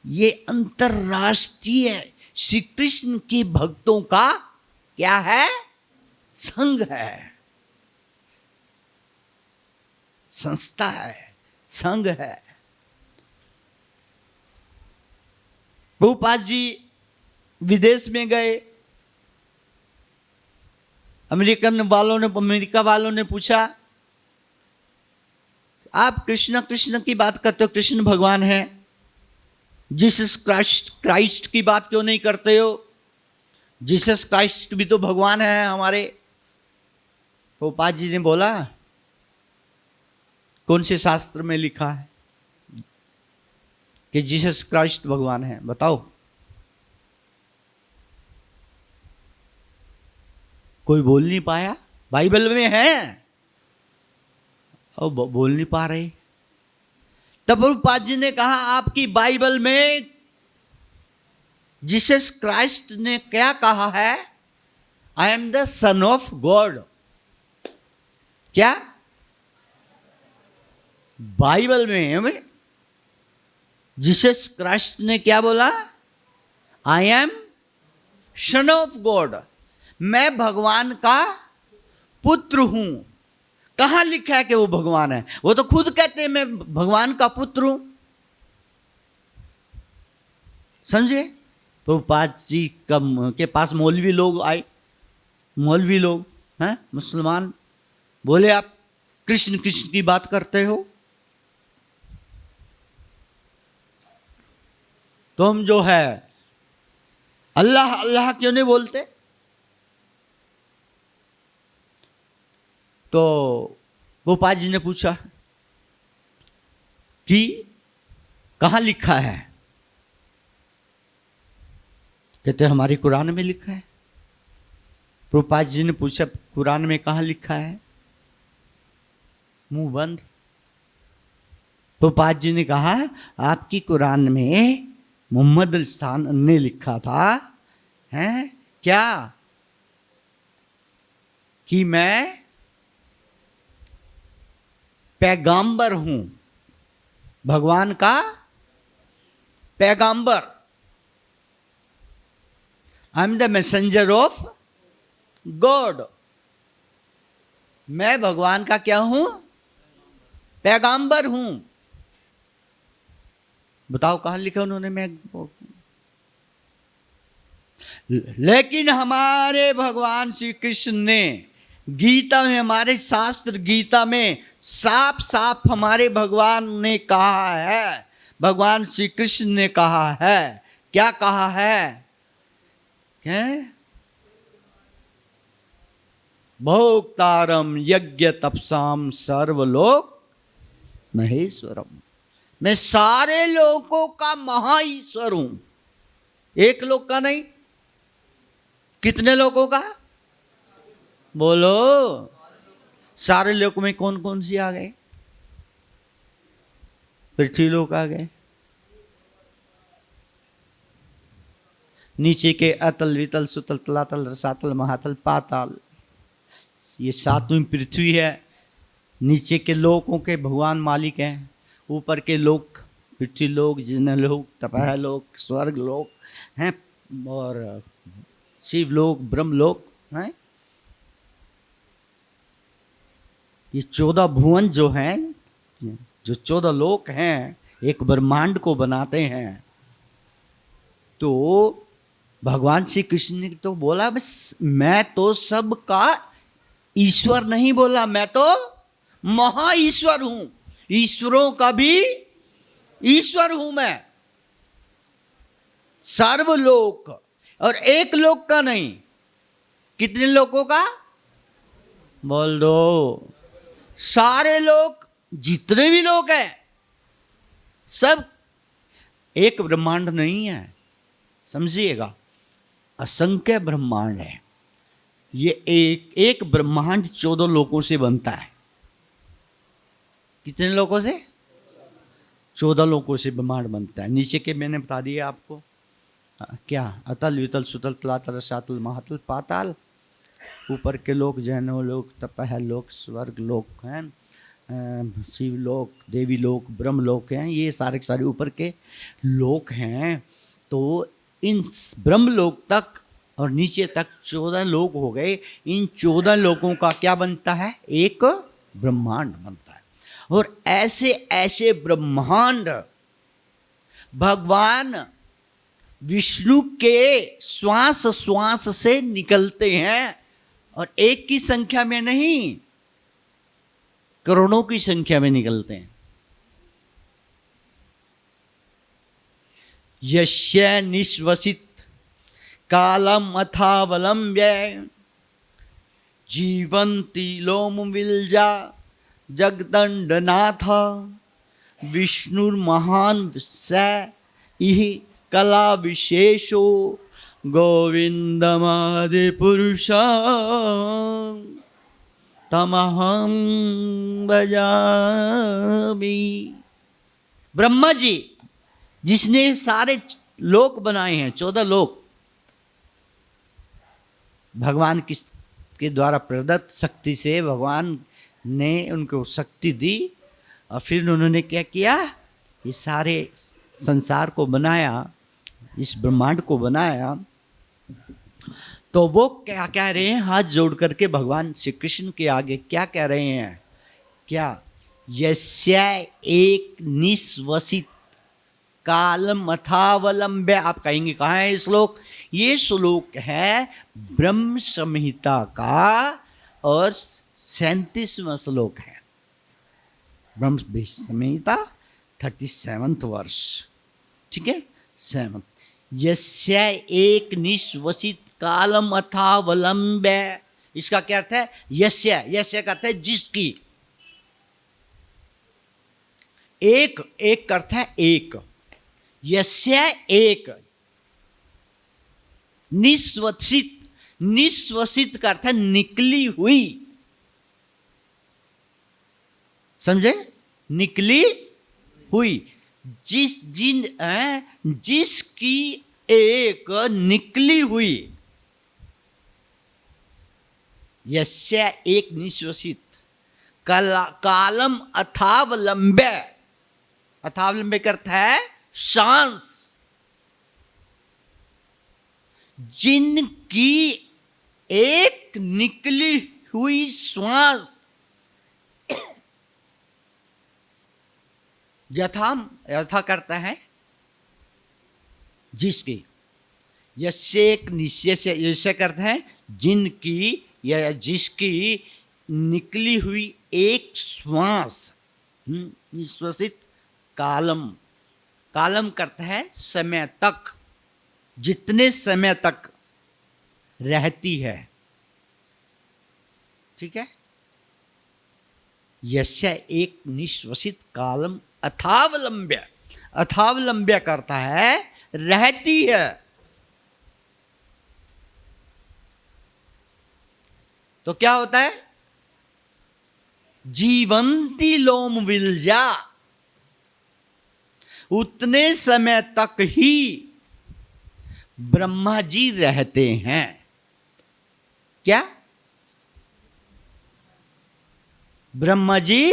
ये अंतरराष्ट्रीय श्री कृष्ण के भक्तों का क्या है? संघ है, संस्था है, संघ है। प्रभुपाद जी विदेश में गए, अमेरिका वालों ने पूछा, आप कृष्ण कृष्ण की बात करते हो, कृष्ण भगवान है, जीसस क्राइस्ट की बात क्यों नहीं करते हो? जीसस क्राइस्ट भी तो भगवान है हमारे। पोपा जी ने बोला, कौन से शास्त्र में लिखा है कि जीसस क्राइस्ट भगवान है? बताओ। कोई बोल नहीं पाया। बाइबल में है और बोल नहीं पा रहे। तब प्रभुपाद जी ने कहा, आपकी बाइबल में जीसस क्राइस्ट ने क्या कहा है? आई am the son of God. क्या बाइबल में हमें जीसस क्राइस्ट ने क्या बोला? I am son of God, मैं भगवान का पुत्र हूं। कहां लिखा है कि वो भगवान है? वो तो खुद कहते हैं मैं भगवान का पुत्र हूं। समझे? प्रभुपाद जी के पास मौलवी लोग आए, मौलवी लोग हैं मुसलमान, बोले आप कृष्ण कृष्ण की बात करते हो, तुम जो है अल्लाह अल्लाह क्यों नहीं बोलते? तो गोपाल जी ने पूछा कि कहां लिखा है? कहते हमारी कुरान में लिखा है। प्रभुपाद जी ने पूछा, कुरान में कहां लिखा है? मुंह बंद। प्रभुपाद जी ने कहा, आपकी कुरान में मोहम्मद ने लिखा था, हैं क्या, कि मैं पैगांबर हूं, भगवान का पैगांबर। I am the messenger of God. मैं भगवान का क्या हूं? पैगांबर हूं। बताओ कहां लिखा उन्होंने? मैं लेकिन हमारे भगवान श्री कृष्ण ने गीता में, हमारे शास्त्र गीता में साफ साफ हमारे भगवान ने कहा है, भगवान श्री कृष्ण ने कहा है। क्या कहा है? क्या? भोक्तारम यज्ञ तपसाम सर्वलोक महेश्वरम। मैं सारे लोगों का महाईश्वर हूं, एक लोग का नहीं। कितने लोगों का? बोलो। सारे लोग में कौन कौन सी आ गए? पृथ्वी लोक आ गए, नीचे के अतल वितल सुतल तलातल रसातल महातल पाताल, ये सातवीं पृथ्वी है। नीचे के लोकों के भगवान मालिक हैं, ऊपर के लोक पृथ्वी लोक, जिन लोक, तपह लोक, स्वर्ग लोक हैं, और शिव लोक, ब्रह्म लोक हैं। ये 14 भुवन जो हैं, जो 14 लोक हैं, एक ब्रह्मांड को बनाते हैं। तो भगवान श्री कृष्ण ने तो बोला, बस मैं तो सबका ईश्वर नहीं बोला, मैं तो महा ईश्वर हूं, ईश्वरों का भी ईश्वर हूं मैं। सर्वलोक, और एक लोक का नहीं। कितने लोगों का? बोल दो। सारे लोग, जितने भी लोग हैं, सब एक ब्रह्मांड नहीं है, समझिएगा, असंख्य ब्रह्मांड है। ये एक ब्रह्मांड 14 लोकों से बनता है। कितने लोकों से? 14 लोकों से ब्रह्मांड बनता है। नीचे के मैंने बता दिया आपको, क्या, अतल वितल सुतल तलातल रसातल महातल पाताल। ऊपर के लोक जैनो लोक, तपह लोक, स्वर्ग लोक हैं, शिव लोक, देवी लोक, ब्रह्म लोक हैं, ये सारे के सारे ऊपर के लोक हैं। तो इन ब्रह्म लोक तक और नीचे तक 14 लोक हो गए। इन 14 लोकों का क्या बनता है? एक ब्रह्मांड बनता है। और ऐसे ऐसे ब्रह्मांड भगवान विष्णु के श्वास श्वास से निकलते हैं और एक की संख्या में नहीं, करोड़ों की संख्या में निकलते हैं। यस्य निश्वसित कालम अथावलंब्य जीवंती लोम विलजा जगदंडनाथ विष्णुर्महान स इह कला विशेषो गोविंदमादि पुरुष तमहं भजामि। ब्रह्मा जी जिसने सारे लोक बनाए हैं, 14 लोक, भगवान के द्वारा प्रदत्त शक्ति से भगवान ने उनको शक्ति दी और फिर उन्होंने क्या किया, ये सारे संसार को बनाया, इस ब्रह्मांड को बनाया। तो वो क्या कह रहे हैं, हाथ जोड़ करके भगवान श्री कृष्ण के आगे क्या कह रहे हैं, क्या, यस्य एक निश्वसित कालम अथावलंब्य। आप कहेंगे कहाँ है श्लोक, ये श्लोक है ब्रह्म संहिता का और 37वां श्लोक है, ब्रह्म संहिता 37वां वर्ष, ठीक है, 7। यस्य एक निश्वसित कालम अथावलंब्य, इसका क्या अर्थ है, यस्य, यस्य का अर्थ है जिसकी, एक, एक का अर्थ है एक, यस्य एक, निश्वसित, निश्वसित का अर्थ है निकली हुई, समझे, निकली हुई, जिसकी एक निकली हुई, यस्य एक निश्वसित कालम अथावलंब्य, अथावलंब्य का अर्थ है सांस, जिनकी एक निकली हुई श्वास, यथा करता है जिसकी, यशेक निश्चय से, यश करते हैं जिनकी या जिसकी निकली हुई एक श्वास, निश्वसित कालम, कालम करता है समय तक, जितने समय तक रहती है, ठीक है, यस्य एक निश्वसित कालम अथावलंब्य, अथावलंब्य करता है रहती है। तो क्या होता है, जीवंती लोम विलजा, उतने समय तक ही ब्रह्मा जी रहते हैं। क्या, ब्रह्मा जी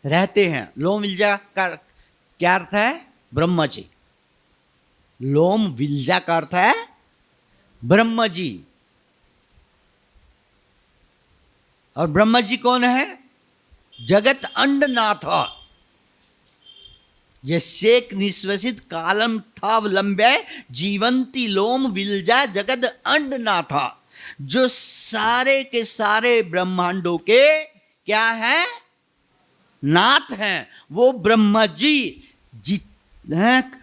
रहते हैं। लोम विलजा का क्या अर्थ है, ब्रह्मा जी, लोम विलजा का अर्थ है ब्रह्मा जी। और ब्रह्मा जी कौन है, जगत अंडनाथ, यस्येक निश्वसित कालम थावलंब्य जीवंती लोम विलजा जगत अंडनाथ, जो सारे के सारे ब्रह्मांडों के क्या है, नाथ हैं, वो ब्रह्मा जी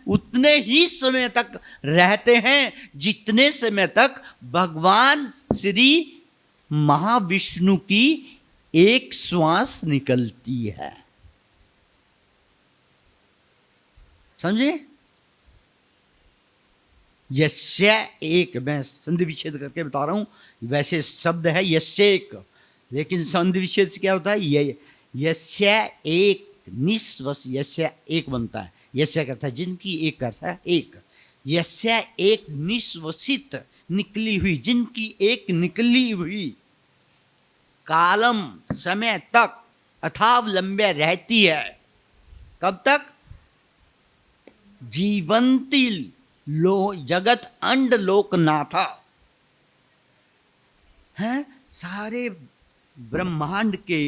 उतने ही समय तक रहते हैं जितने समय तक भगवान श्री महाविष्णु की एक श्वास निकलती है। समझे, यस्य एक, मैं संधि विच्छेद करके बता रहा हूं, वैसे शब्द है यस्य एक, लेकिन संधि विच्छेद से क्या होता है, ये यस्य एक निश्वस, यस्य एक बनता है, यस्य कहता है जिनकी, एक करता है एक, यस्य एक निश्वसित निकली हुई, जिनकी एक निकली हुई, कालम समय तक, अथावलंब्य रहती है, कब तक, जीवंती लो जगत अंड लोकनाथ है, सारे ब्रह्मांड के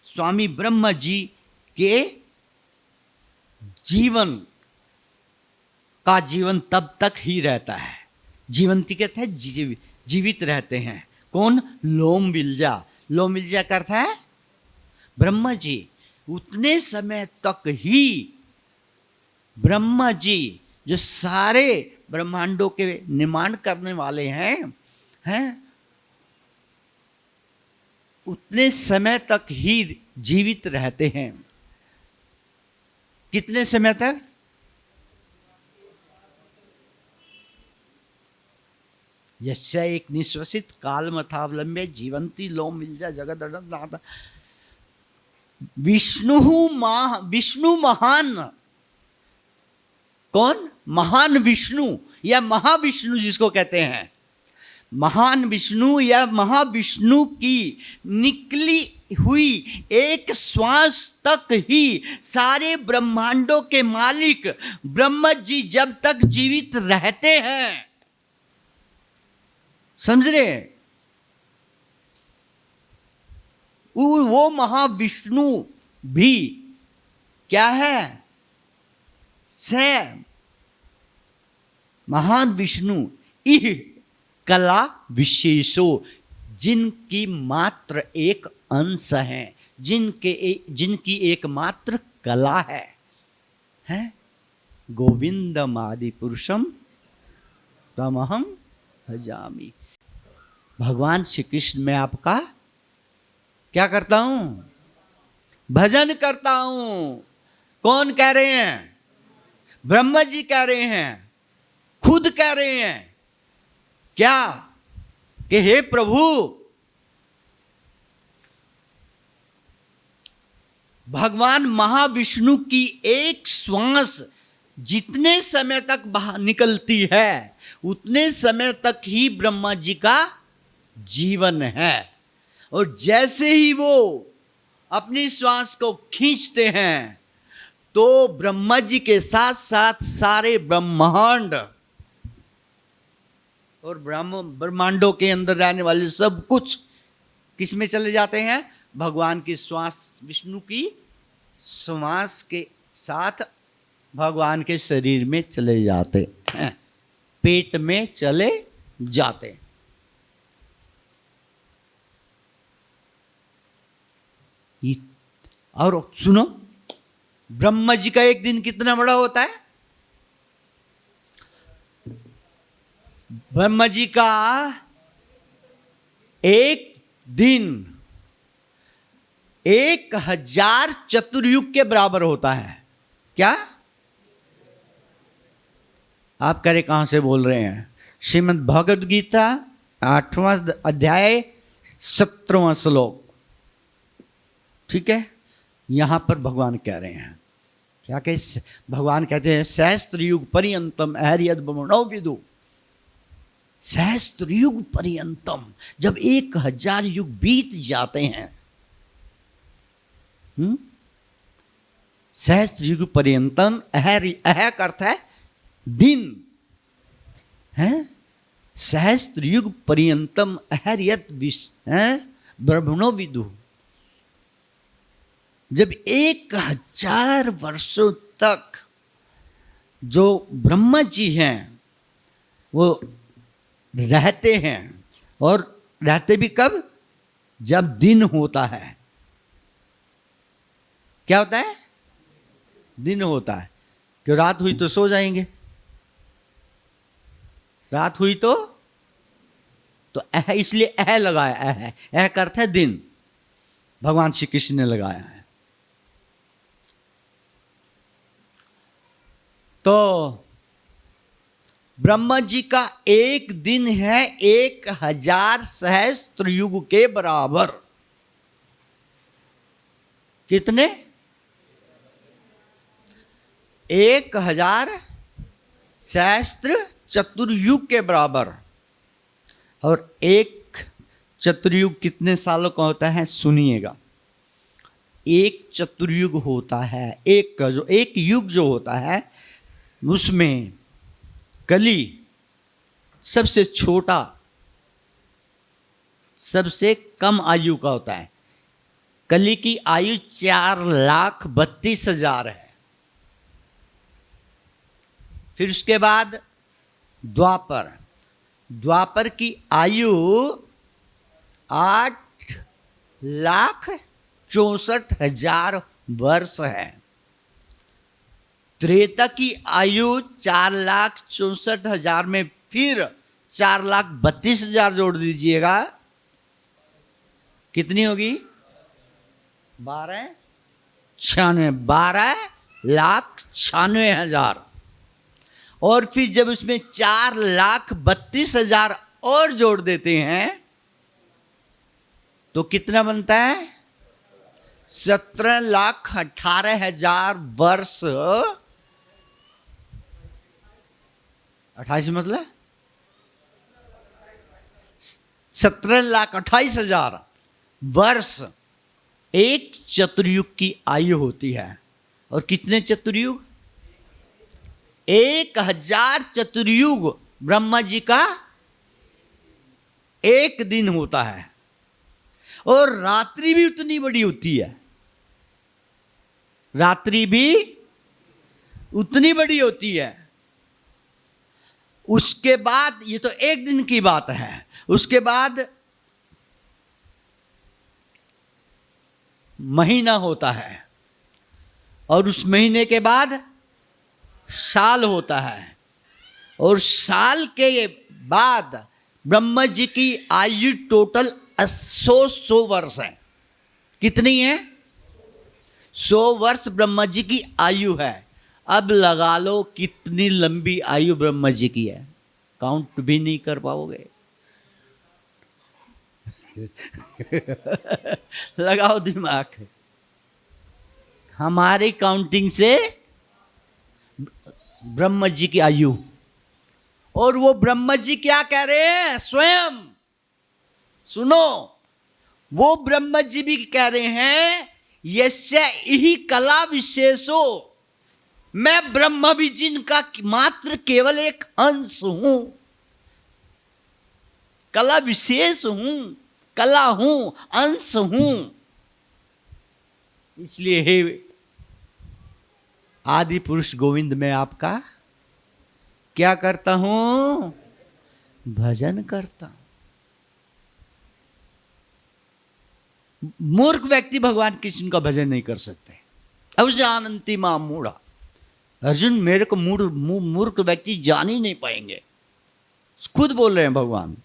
स्वामी ब्रह्मा जी के जीवन का जीवन तब तक ही रहता है। जीवंती कहते हैं जीवित रहते हैं। कौन? लोम विलजा। लोम विलजा का अर्थ है ब्रह्मा जी। उतने समय तक ही ब्रह्मा जी जो सारे ब्रह्मांडों के निर्माण करने वाले हैं उतने समय तक ही जीवित रहते हैं। कितने समय तक? यस्य एक निश्वसित काल मथावलंबे जीवंती लोम विलजा जगत अनंत। विष्णु महान। कौन? महान विष्णु या महाविष्णु जिसको कहते हैं, महान विष्णु या महाविष्णु की निकली हुई एक श्वास तक ही सारे ब्रह्मांडों के मालिक ब्रह्मा जी जब तक जीवित रहते हैं। समझ रहे? वो महाविष्णु भी क्या है? से महान विष्णु इह कला विशेषो, जिनकी मात्र एक अंश है, जिनकी एकमात्र कला है? गोविंदमादि पुरुषम तमहम भजामि। भगवान श्री कृष्ण मैं आपका क्या करता हूं? भजन करता हूं। कौन कह रहे हैं? ब्रह्मा जी कह रहे हैं, खुद कह रहे हैं। क्या? कि हे प्रभु, भगवान महाविष्णु की एक श्वास जितने समय तक बाहर निकलती है उतने समय तक ही ब्रह्मा जी का जीवन है। और जैसे ही वो अपनी श्वास को खींचते हैं तो ब्रह्मा जी के साथ साथ सारे ब्रह्मांड और ब्रह्मांडों के अंदर रहने वाले सब कुछ किस में चले जाते हैं? भगवान की श्वास, विष्णु की श्वास के साथ भगवान के शरीर में चले जाते हैं, पेट में चले जाते हैं। और सुनो, ब्रह्मा जी का एक दिन कितना बड़ा होता है? ब्रह्मा जी का एक दिन 1000 चतुर्युग के बराबर होता है। क्या आप करे कहां से बोल रहे हैं? श्रीमद् भगवद गीता 8वां अध्याय 17वां श्लोक। ठीक है, यहां पर भगवान कह रहे हैं क्या? कह भगवान कहते हैं सहस्त्र युग पर्यंतम हरियद ब्रह्मणो विदु। सहस्त्र युग पर्यंतम, जब 1000 युग बीत जाते हैं, सहस्त्र युग पर्यंतम, अह का अर्थ है दिन है। सहस्त्र युग पर्यंतम अहर्यत ब्रह्मणो विदु। जब 1000 वर्षों तक जो ब्रह्मा जी हैं वो रहते हैं, और रहते भी कब? जब दिन होता है। क्या होता है? दिन होता है। क्यों? रात हुई तो सो जाएंगे, रात हुई तो इसलिए अह लगाया। अह का अर्थ है दिन, भगवान श्री कृष्ण ने लगाया है। तो ब्रह्मा जी का एक दिन है 1000 सहस्त्र युग के बराबर। कितने? 1000 सहस्त्र चतुर्युग के बराबर। और एक चतुर्युग कितने सालों का होता है? सुनिएगा, एक चतुर्युग होता है, एक युग जो होता है उसमें कली सबसे छोटा, सबसे कम आयु का होता है। कली की आयु 4,32,000 है। फिर उसके बाद द्वापर, द्वापर की आयु 8,64,000 वर्ष है। त्रेता की आयु 4,64,000 में फिर 4,32,000 जोड़ दीजिएगा, कितनी होगी? 12,96,000। और फिर जब उसमें 4,32,000 और जोड़ देते हैं तो कितना बनता है? 17,18,000 वर्ष। 28 मतलब 17,28,000 वर्ष एक चतुर्युग की आयु होती है। और कितने चतुर्युग? 1,000 चतुर्युग ब्रह्मा जी का एक दिन होता है। और रात्रि भी उतनी बड़ी होती है, रात्रि भी उतनी बड़ी होती है। उसके बाद, ये तो एक दिन की बात है, उसके बाद महीना होता है, और उस महीने के बाद साल होता है, और साल के बाद ब्रह्मा जी की आयु टोटल 100 वर्ष है। कितनी है? 100 वर्ष ब्रह्मा जी की आयु है। अब लगा लो कितनी लंबी आयु ब्रह्मा जी की है, काउंट भी नहीं कर पाओगे। लगाओ दिमाग। हमारी काउंटिंग से ब्रह्मा जी की आयु, और वो ब्रह्मा जी क्या कह रहे हैं स्वयं? सुनो, वो ब्रह्मा जी भी कह रहे हैं यस्य इहि कला विशेषो, मैं ब्रह्मा भी जिनका मात्र केवल एक अंश हूं, कला विशेष हूं, कला हूं, अंश हूं। इसलिए हे आदि पुरुष गोविंद, मैं आपका क्या करता हूं? भजन करता हूं। मूर्ख व्यक्ति भगवान कृष्ण का भजन नहीं कर सकते। अवजानन्ति मां मूढ़ा, अर्जुन मेरे को मूर्ख व्यक्ति जान ही नहीं पाएंगे, खुद बोल रहे हैं भगवान।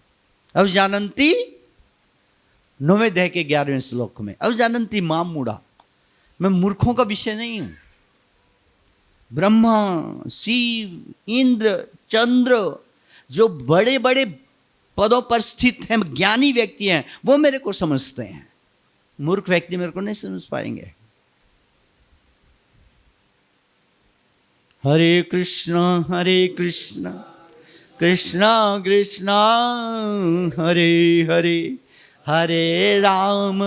अवजानन्ति 9वें अध्याय के 11वें श्लोक में, अवजानन्ति मां मूढ़ा, मैं मूर्खों का विषय नहीं हूं। ब्रह्मा, शिव, इंद्र, चंद्र, जो बड़े बड़े पदों पर स्थित हैं, ज्ञानी व्यक्ति हैं, वो मेरे को समझते हैं। मूर्ख व्यक्ति मेरे को नहीं समझ पाएंगे। हरे कृष्ण कृष्ण कृष्ण हरे हरे, हरे राम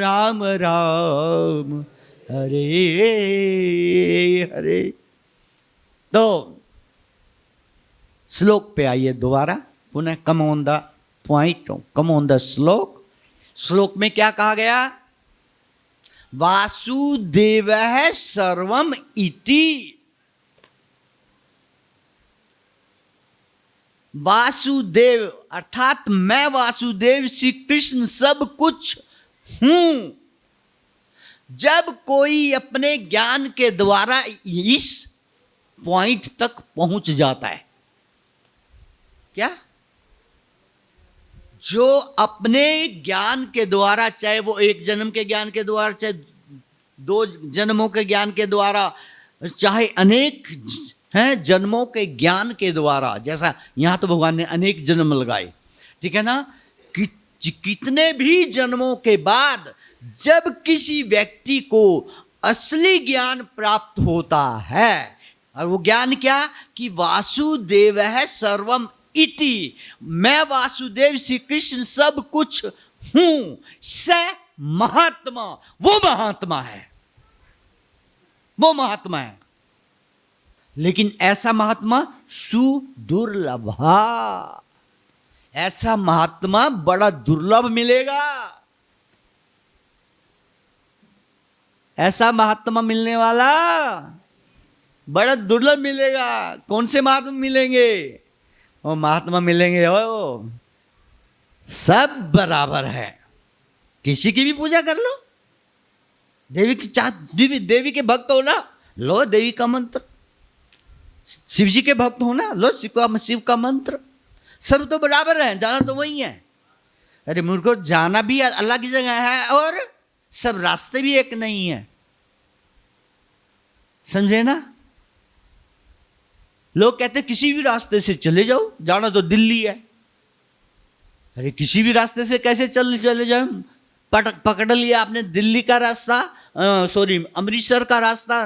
राम राम हरे हरे। तो श्लोक पे आइए दोबारा पुनः, come on the point, come on the श्लोक। श्लोक में क्या कहा गया? वासुदेवः सर्वम इति। वासुदेव अर्थात मैं वासुदेव श्री कृष्ण सब कुछ हूं। जब कोई अपने ज्ञान के द्वारा इस पॉइंट तक पहुंच जाता है, क्या? जो अपने ज्ञान के द्वारा, चाहे वो एक जन्म के ज्ञान के द्वारा, चाहे 2 जन्मों के ज्ञान के द्वारा, चाहे अनेक हैं जन्मों के ज्ञान के द्वारा, जैसा यहां तो भगवान ने अनेक जन्म लगाए, ठीक है ना? कितने भी जन्मों के बाद जब किसी व्यक्ति को असली ज्ञान प्राप्त होता है, और वो ज्ञान क्या? कि वासुदेवः सर्वम इति, मैं वासुदेव श्री कृष्ण सब कुछ हूं, स महात्मा, वो महात्मा है, वो महात्मा है। लेकिन ऐसा महात्मा सुदुर्लभा, ऐसा महात्मा बड़ा दुर्लभ मिलेगा। ऐसा महात्मा मिलने वाला बड़ा दुर्लभ मिलेगा। कौन से महात्मा मिलेंगे? वो महात्मा मिलेंगे ओ सब बराबर है, किसी की भी पूजा कर लो। देवी के भक्त हो ना, लो देवी का मंत्र। शिव जी के भक्त हो ना, लो शिव का मंत्र। सब तो बराबर है, जाना तो वही है। अरे मूर्खों, जाना भी अल्लाह की जगह है और सब रास्ते भी एक नहीं है, समझे ना? लोग कहते किसी भी रास्ते से चले जाओ, जाना तो दिल्ली है। अरे किसी भी रास्ते से कैसे चले जाओ? पकड़ लिया आपने दिल्ली का रास्ता, सॉरी अमृतसर का रास्ता,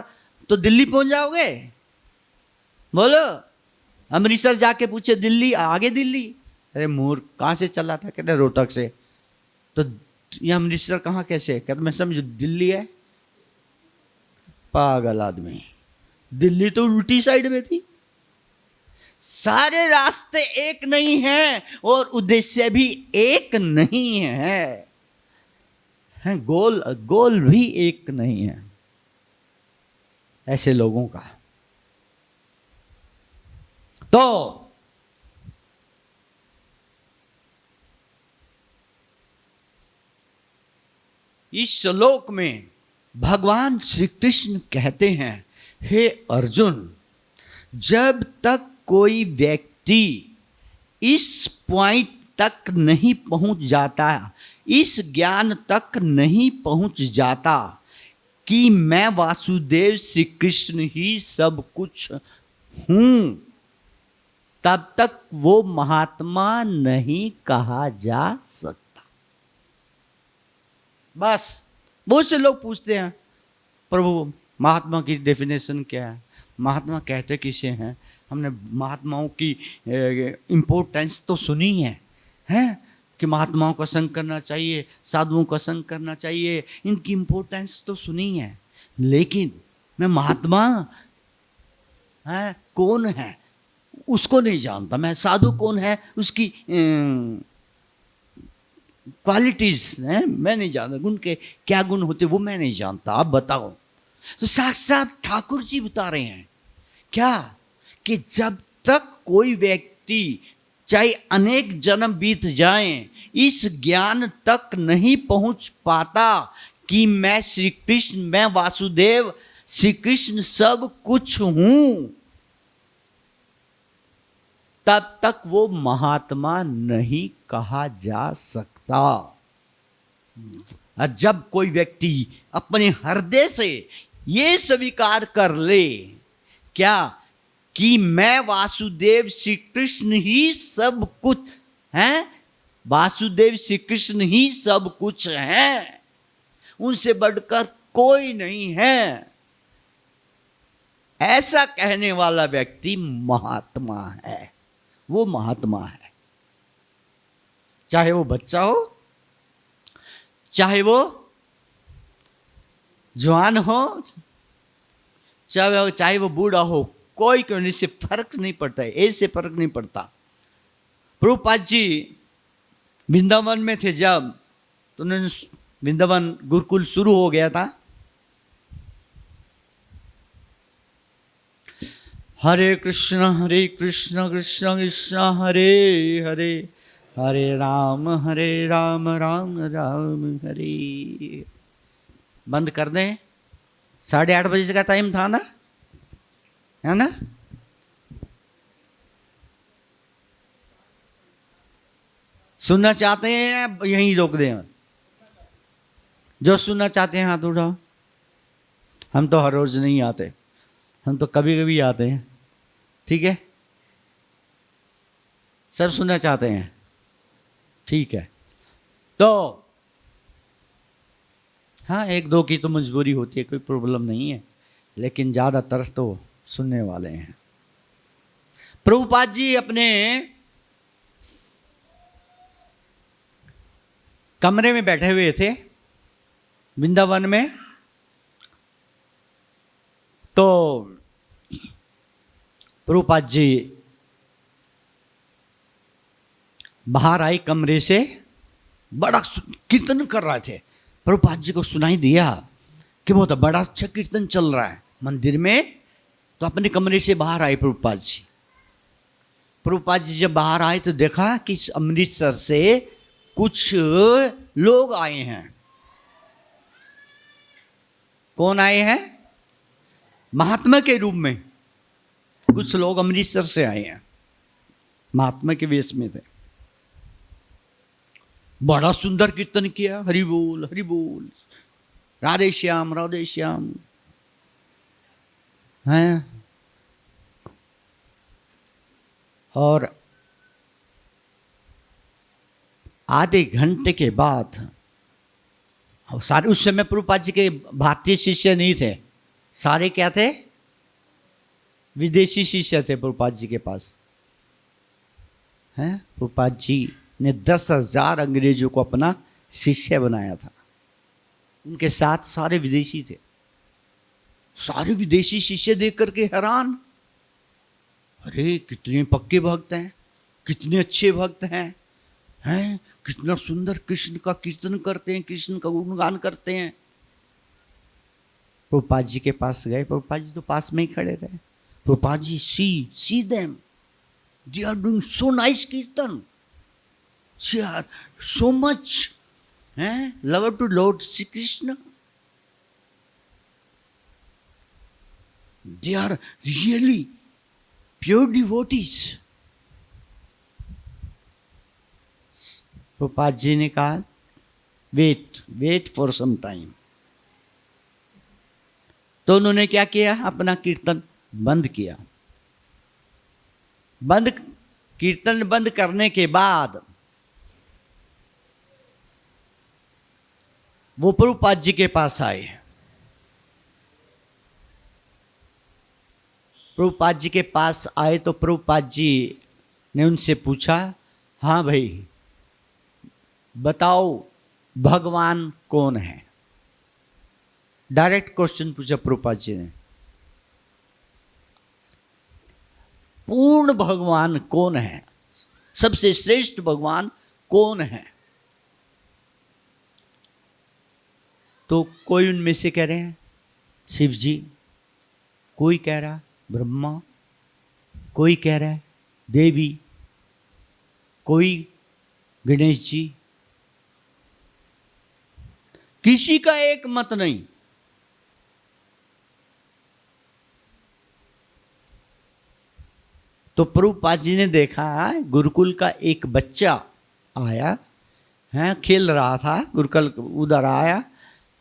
तो दिल्ली पहुंच जाओगे? बोलो, अमृतसर जाके पूछे दिल्ली, आगे दिल्ली। अरे मूर्ख, कहाँ से चला था? कहते रोहतक से। तो ये अमृतसर कहाँ कैसे? कहते मैं समझू दिल्ली है। पागल आदमी, दिल्ली तो उल्टी साइड में थी। सारे रास्ते एक नहीं हैं और उद्देश्य भी एक नहीं है, गोल भी एक नहीं है ऐसे लोगों का। तो इस श्लोक में भगवान श्री कृष्ण कहते हैं, हे अर्जुन, जब तक कोई व्यक्ति इस पॉइंट तक नहीं पहुंच जाता, इस ज्ञान तक नहीं पहुंच जाता कि मैं वासुदेव श्री कृष्ण ही सब कुछ हूं, तब तक वो महात्मा नहीं कहा जा सकता। बस बहुत से लोग पूछते हैं, प्रभु महात्मा की डेफिनेशन क्या है? महात्मा कहते किसे हैं? हमने महात्माओं की इम्पोर्टेंस तो सुनी है कि महात्माओं का संग करना चाहिए, साधुओं का संग करना चाहिए, इनकी इम्पोर्टेंस तो सुनी है, लेकिन मैं महात्मा है कौन है उसको नहीं जानता। मैं साधु कौन है उसकी क्वालिटीज हैं मैं नहीं जानता, गुण के क्या गुण होते वो मैं नहीं जानता, आप बताओ। तो साक्षात ठाकुर जी बता रहे हैं क्या कि जब तक कोई व्यक्ति चाहे अनेक जन्म बीत जाएं, इस ज्ञान तक नहीं पहुंच पाता कि मैं श्री कृष्ण, मैं वासुदेव श्री कृष्ण सब कुछ हूं, तब तक वो महात्मा नहीं कहा जा सकता। जब कोई व्यक्ति अपने हृदय से ये स्वीकार कर ले क्या कि मैं वासुदेव श्री कृष्ण ही सब कुछ हैं, वासुदेव श्री कृष्ण ही सब कुछ हैं, उनसे बढ़कर कोई नहीं है, ऐसा कहने वाला व्यक्ति महात्मा है। वो महात्मा है, चाहे वो बच्चा हो, चाहे वो जवान हो, चाहे वो बूढ़ा हो, कोई क्यों नहीं, से फर्क नहीं पड़ता है, ऐसे फर्क नहीं पड़ता। प्रभुपाद जी वृंदावन में थे जब, तो उन्होंने वृंदावन गुरुकुल शुरू हो गया था। हरे कृष्ण कृष्ण कृष्ण हरे हरे, हरे राम राम राम हरे। बंद कर दें, 8:30 बजे का टाइम था ना, है ना? सुनना चाहते हैं यहीं रोक दें, जो सुनना चाहते हैं हाथ उठाओ। हम तो हर रोज नहीं आते, हम तो कभी कभी आते हैं, ठीक है? सब सुनना चाहते हैं, ठीक है? तो हाँ, 1-2 की तो मजबूरी होती है, कोई प्रॉब्लम नहीं है, लेकिन ज़्यादातर तो सुनने वाले हैं। प्रभुपाद जी अपने कमरे में बैठे हुए थे वृंदावन में, तो प्रभुपाद जी बाहर आए कमरे से, बड़ा कीर्तन कर रहे थे। प्रभुपाद जी को सुनाई दिया कि बहुत बड़ा अच्छा कीर्तन चल रहा है मंदिर में, तो अपने कमरे से बाहर आए प्रभुपाद जी। प्रभुपाद जी जब बाहर आए तो देखा कि अमृतसर से कुछ लोग आए हैं। कौन आए हैं? महात्मा के रूप में कुछ लोग अमृतसर से आए हैं, महात्मा के वेश में थे। बड़ा सुंदर कीर्तन किया, हरि बोल हरि बोल, राधे श्याम राधे श्याम हैं। और आधे घंटे के बाद सारे, उस समय प्रभुपाद जी के भारतीय शिष्य नहीं थे, सारे क्या थे? विदेशी शिष्य थे प्रभुपाद जी के पास हैं। प्रभुपाद जी ने 10,000 अंग्रेजों को अपना शिष्य बनाया था। उनके साथ सारे विदेशी थे। सारे विदेशी शिष्य देख करके हैरान, अरे कितने पक्के भक्त हैं, कितने अच्छे भक्त हैं, हैं कितना सुंदर कृष्ण का कीर्तन करते हैं, कृष्ण का गुणगान करते हैं। प्रभुपाद जी के पास गए। प्रभुपाद जी तो पास में ही खड़े थे। Prabhupada ji see them, they are doing so nice kirtan, they are so much love to lord Shri Krishna, they are really pure devotees. Prabhupada ji ने कहा वेट फॉर सम टाइम। तो उन्होंने क्या किया? अपना कीर्तन बंद किया। कीर्तन बंद करने के बाद वो प्रभुपाद जी के पास आए। प्रभुपाद जी के पास आए तो प्रभुपाद जी ने उनसे पूछा, हाँ भाई बताओ भगवान कौन है? डायरेक्ट क्वेश्चन पूछा प्रभुपाद जी ने। पूर्ण भगवान कौन है? सबसे श्रेष्ठ भगवान कौन है? तो कोई उनमें से कह रहे हैं शिव जी, कोई कह रहा ब्रह्मा, कोई कह रहा है देवी, कोई गणेश जी। किसी का एक मत नहीं। तो प्रभुपाद जी ने देखा गुरुकुल का एक बच्चा आया है, खेल रहा था, गुरुकुल उधर आया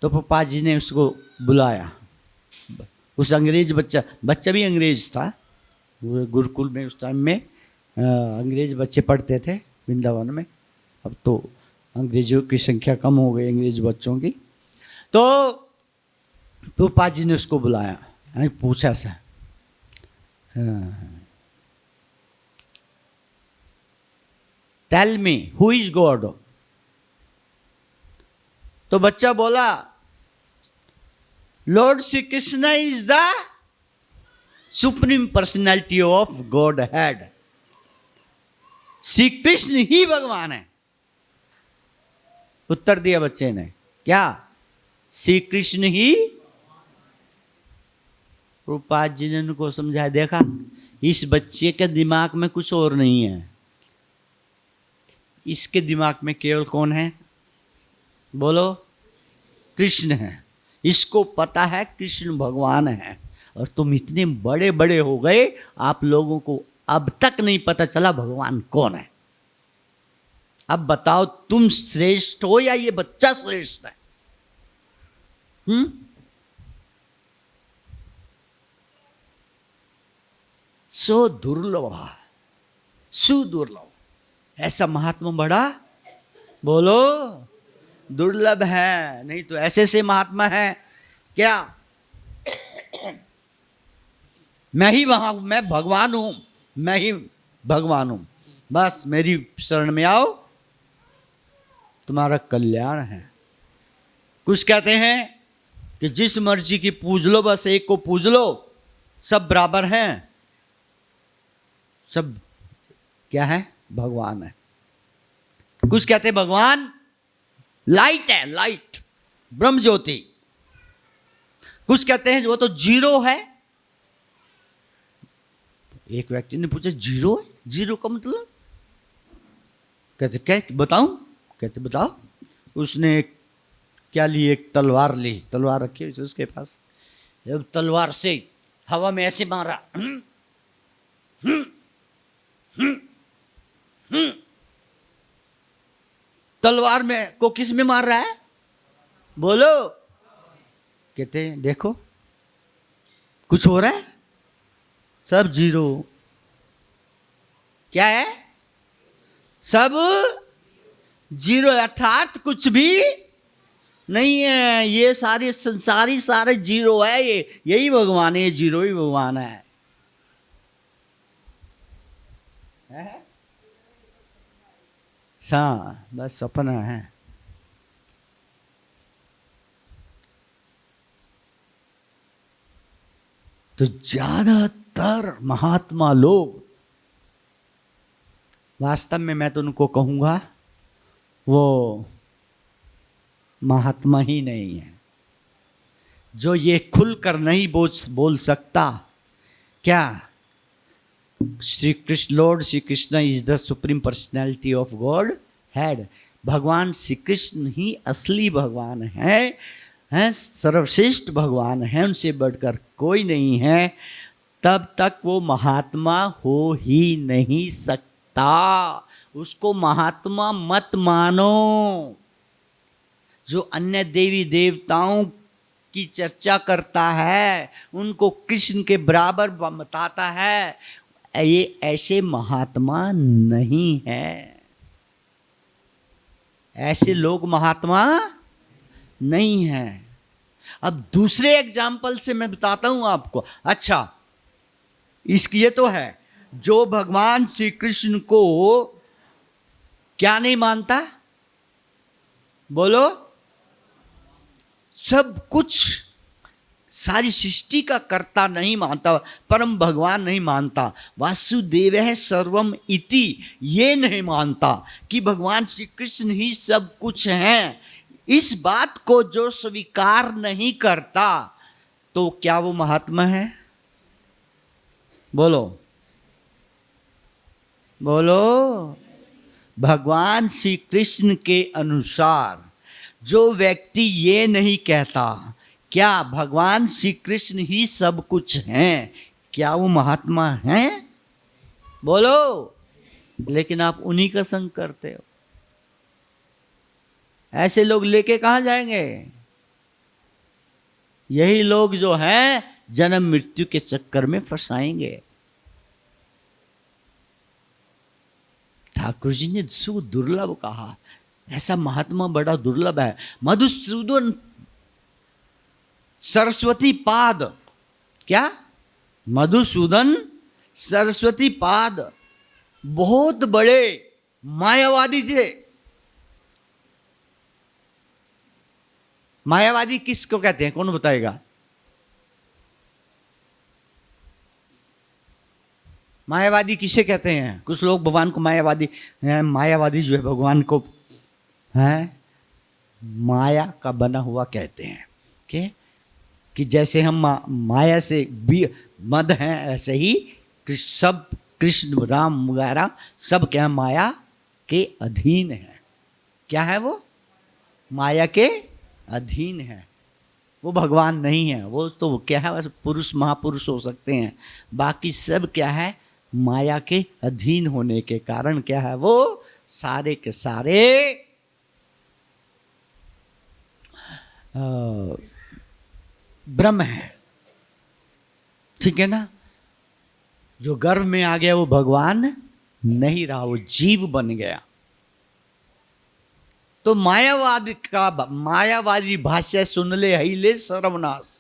तो प्रभुपाद जी ने उसको बुलाया। उस अंग्रेज बच्चा भी अंग्रेज था। गुरुकुल में उस टाइम में अंग्रेज बच्चे पढ़ते थे वृंदावन में। अब तो अंग्रेजों की संख्या कम हो गई, अंग्रेज बच्चों की। तो प्रभुपाद जी ने उसको बुलाया, पूछा सा tell me who is God. तो बच्चा बोला lord Shri Krishna is the supreme personality of Godhead. Shri Krishna ही भगवान है। उत्तर दिया बच्चे ने, क्या श्री कृष्ण ही? प्रभुपाद जी ने उनको समझाया, देखा इस बच्चे के दिमाग में कुछ और नहीं है, इसके दिमाग में केवल कौन है? बोलो, कृष्ण है। इसको पता है कृष्ण भगवान है। और तुम इतने बड़े बड़े हो गए, आप लोगों को अब तक नहीं पता चला भगवान कौन है। अब बताओ तुम श्रेष्ठ हो या ये बच्चा श्रेष्ठ है? सो दुर्लभ, सुदुर्लभ। ऐसा महात्मा बड़ा, बोलो, दुर्लभ है। नहीं तो ऐसे से महात्मा है क्या? मैं ही वहां, मैं भगवान हूं, मैं ही भगवान हूं, बस मेरी शरण में आओ, तुम्हारा कल्याण है। कुछ कहते हैं कि जिस मर्जी की पूज लो, बस एक को पूज लो, सब बराबर हैं, सब क्या है? भगवान है। कुछ कहते हैं भगवान लाइट है, लाइट, ब्रह्म ज्योति। कुछ कहते हैं वो तो जीरो है, एक व्यक्ति ने पूछा जीरो है? जीरो का मतलब? कहते क्या बताऊं? कहते बताओ। उसने क्या ली? एक तलवार ली, तलवार रखी हुई उसके पास। जब तलवार से हवा में ऐसे मारा, तलवार में को किस में मार रहा है? बोलो। कहते हैं देखो कुछ हो रहा है? सब जीरो। क्या है? सब जीरो, अर्थात कुछ भी नहीं है। ये सारे संसारी सारे जीरो है। ये यही भगवान है, ये जीरो ही भगवान है। हाँ, बस सपना है। तो ज्यादातर महात्मा लोग, वास्तव में मैं तो उनको कहूंगा वो महात्मा ही नहीं है। जो ये खुलकर नहीं बोल सकता, क्या Shri Krishna, Lord Shri Krishna is the supreme personality of God head. भगवान श्री कृष्ण ही असली भगवान है, सर्वश्रेष्ठ भगवान है, उनसे बढ़कर कोई नहीं है। तब तक वो महात्मा हो ही नहीं सकता। उसको महात्मा मत मानो। जो अन्य देवी देवताओं की चर्चा करता है, उनको कृष्ण के बराबर बताता है, ये ऐसे महात्मा नहीं है। ऐसे लोग महात्मा नहीं है। अब दूसरे एग्जाम्पल से मैं बताता हूं आपको। अच्छा, इसकी ये तो है जो भगवान श्री कृष्ण को क्या नहीं मानता? बोलो। सब कुछ सारी सृष्टि का कर्ता नहीं मानता, परम भगवान नहीं मानता, वासुदेव है सर्वम इति ये नहीं मानता कि भगवान श्री कृष्ण ही सब कुछ हैं। इस बात को जो स्वीकार नहीं करता, तो क्या वो महात्मा है? बोलो बोलो। भगवान श्री कृष्ण के अनुसार जो व्यक्ति ये नहीं कहता क्या भगवान श्री कृष्ण ही सब कुछ हैं, क्या वो महात्मा हैं? बोलो। लेकिन आप उन्हीं का संग करते हो। ऐसे लोग लेके कहां जाएंगे? यही लोग जो हैं जन्म मृत्यु के चक्कर में फंसाएंगे। ठाकुर जी ने सुदुर्लभ कहा, ऐसा महात्मा बड़ा दुर्लभ है। मधुसूदन सरस्वती पाद, क्या? मधुसूदन सरस्वती पाद बहुत बड़े मायावादी थे। मायावादी किसको कहते हैं? कौन बताएगा? मायावादी किसे कहते हैं? कुछ लोग भगवान को मायावादी, मायावादी जो है भगवान को है माया का बना हुआ कहते हैं कि जैसे हम माया से भी मद हैं, ऐसे ही सब कृष्ण राम वगैरह सब क्या माया के अधीन है। क्या है वो? माया के अधीन है। वो भगवान नहीं है। वो तो क्या है, बस पुरुष महापुरुष हो सकते हैं, बाकी सब क्या है? माया के अधीन होने के कारण क्या है? वो सारे के सारे ब्रह्म है। ठीक है ना? जो गर्भ में आ गया वो भगवान नहीं रहा, वो जीव बन गया। तो मायावादी भाष्य सुन ले ही ले सर्वनाश।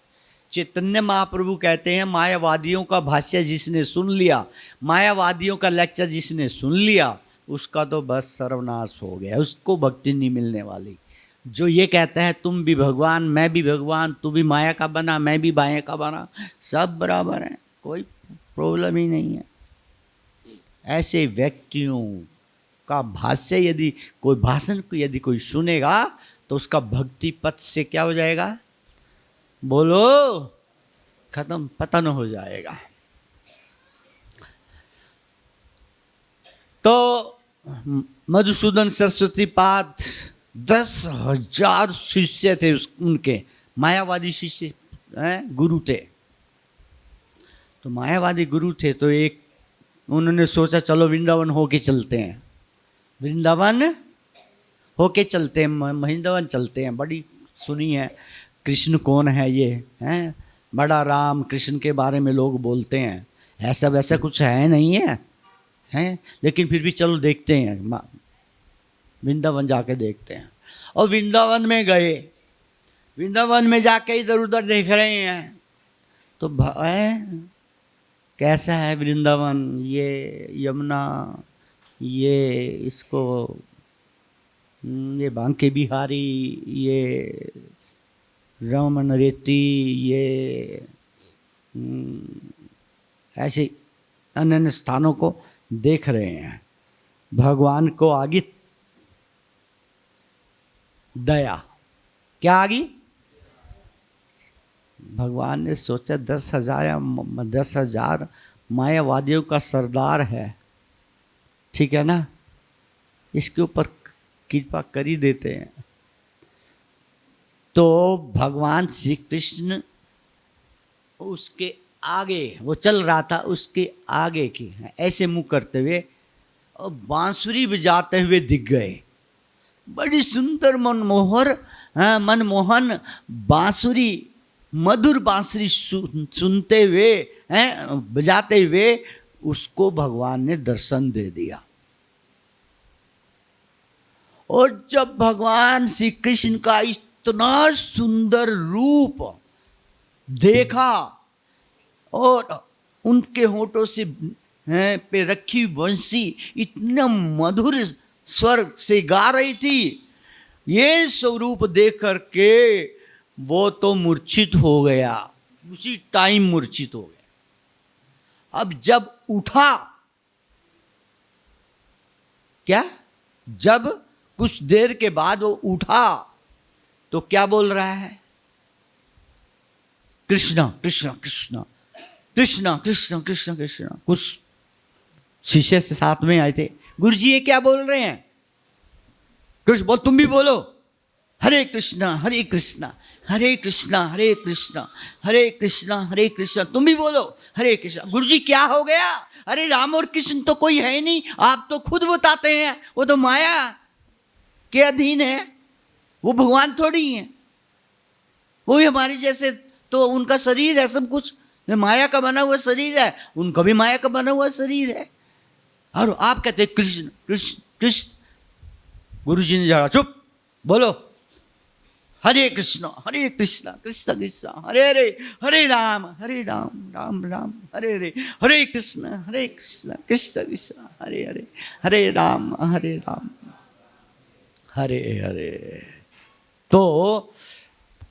चैतन्य महाप्रभु कहते हैं मायावादियों का भाष्य जिसने सुन लिया, मायावादियों का लेक्चर जिसने सुन लिया, उसका तो बस सर्वनाश हो गया, उसको भक्ति नहीं मिलने वाली। जो ये कहता है तुम भी भगवान मैं भी भगवान, तू भी माया का बना मैं भी माया का बना, सब बराबर है, कोई प्रॉब्लम ही नहीं है। ऐसे व्यक्तियों का भाष्य यदि कोई भाषण को यदि कोई सुनेगा तो उसका भक्ति पथ से क्या हो जाएगा? बोलो, खत्म, पतन हो जाएगा। तो मधुसूदन सरस्वती पाद 10,000 शिष्य थे उनके, मायावादी शिष्य गुरु थे। तो मायावादी गुरु थे तो एक उन्होंने सोचा चलो वृंदावन होके चलते हैं, वृंदावन होके चलते हैं, वृंदावन चलते हैं। बड़ी सुनी है कृष्ण कौन है ये, हैं बड़ा राम कृष्ण के बारे में लोग बोलते हैं, ऐसा वैसा कुछ है नहीं है, हैं लेकिन फिर भी चलो देखते हैं, वृंदावन जाके देखते हैं। और वृंदावन में गए, वृंदावन में जाके इधर उधर देख रहे हैं तो कैसा है वृंदावन, ये यमुना, ये इसको ये बांके बिहारी, ये रमन रेती, ये ऐसे अन्य अन्य स्थानों को देख रहे हैं। भगवान को आगे दया, क्या आ गई? भगवान ने सोचा 10,000 मायावादियों का सरदार है, ठीक है ना, इसके ऊपर कृपा कर ही देते हैं। तो भगवान श्री कृष्ण उसके आगे, वो चल रहा था उसके आगे की ऐसे मुंह करते हुए और बांसुरी बजाते हुए दिख गए। बड़ी सुंदर मनमोहन बांसुरी, मधुर बांसुरी सुनते हुए बजाते हुए उसको भगवान ने दर्शन दे दिया। और जब भगवान श्री कृष्ण का इतना सुंदर रूप देखा और उनके होठों से पे रखी बंसी इतना मधुर स्वर से गा रही थी, ये स्वरूप देख करके वो तो मूर्छित हो गया, उसी टाइम मूर्छित हो गया। अब जब उठा, क्या जब कुछ देर के बाद वो उठा तो क्या बोल रहा है? कृष्णा कृष्णा कृष्णा कृष्णा कृष्णा कृष्णा कृष्णा। कुछ शिष्य से साथ में आए थे, गुरुजी ये क्या बोल रहे हैं? कृष्ण बोल, तुम भी बोलो, हरे कृष्णा हरे कृष्णा हरे कृष्णा हरे कृष्णा हरे कृष्णा हरे कृष्णा। तुम भी बोलो हरे कृष्णा। गुरुजी क्या हो गया? अरे राम और कृष्ण तो कोई है नहीं, आप तो खुद बताते हैं वो तो माया के अधीन है, वो भगवान थोड़ी है, वो भी हमारे जैसे, तो उनका शरीर है सब कुछ, माया का बना हुआ शरीर है, उनका भी माया का बना हुआ शरीर है। और आप कहते हैं कृष्ण कृष्ण कृष्ण। गुरुजी ने जरा चुप, बोलो हरे कृष्ण कृष्ण कृष्ण हरे हरे, हरे राम राम राम हरे हरे, हरे कृष्ण कृष्ण कृष्ण हरे हरे, हरे राम हरे हरे। तो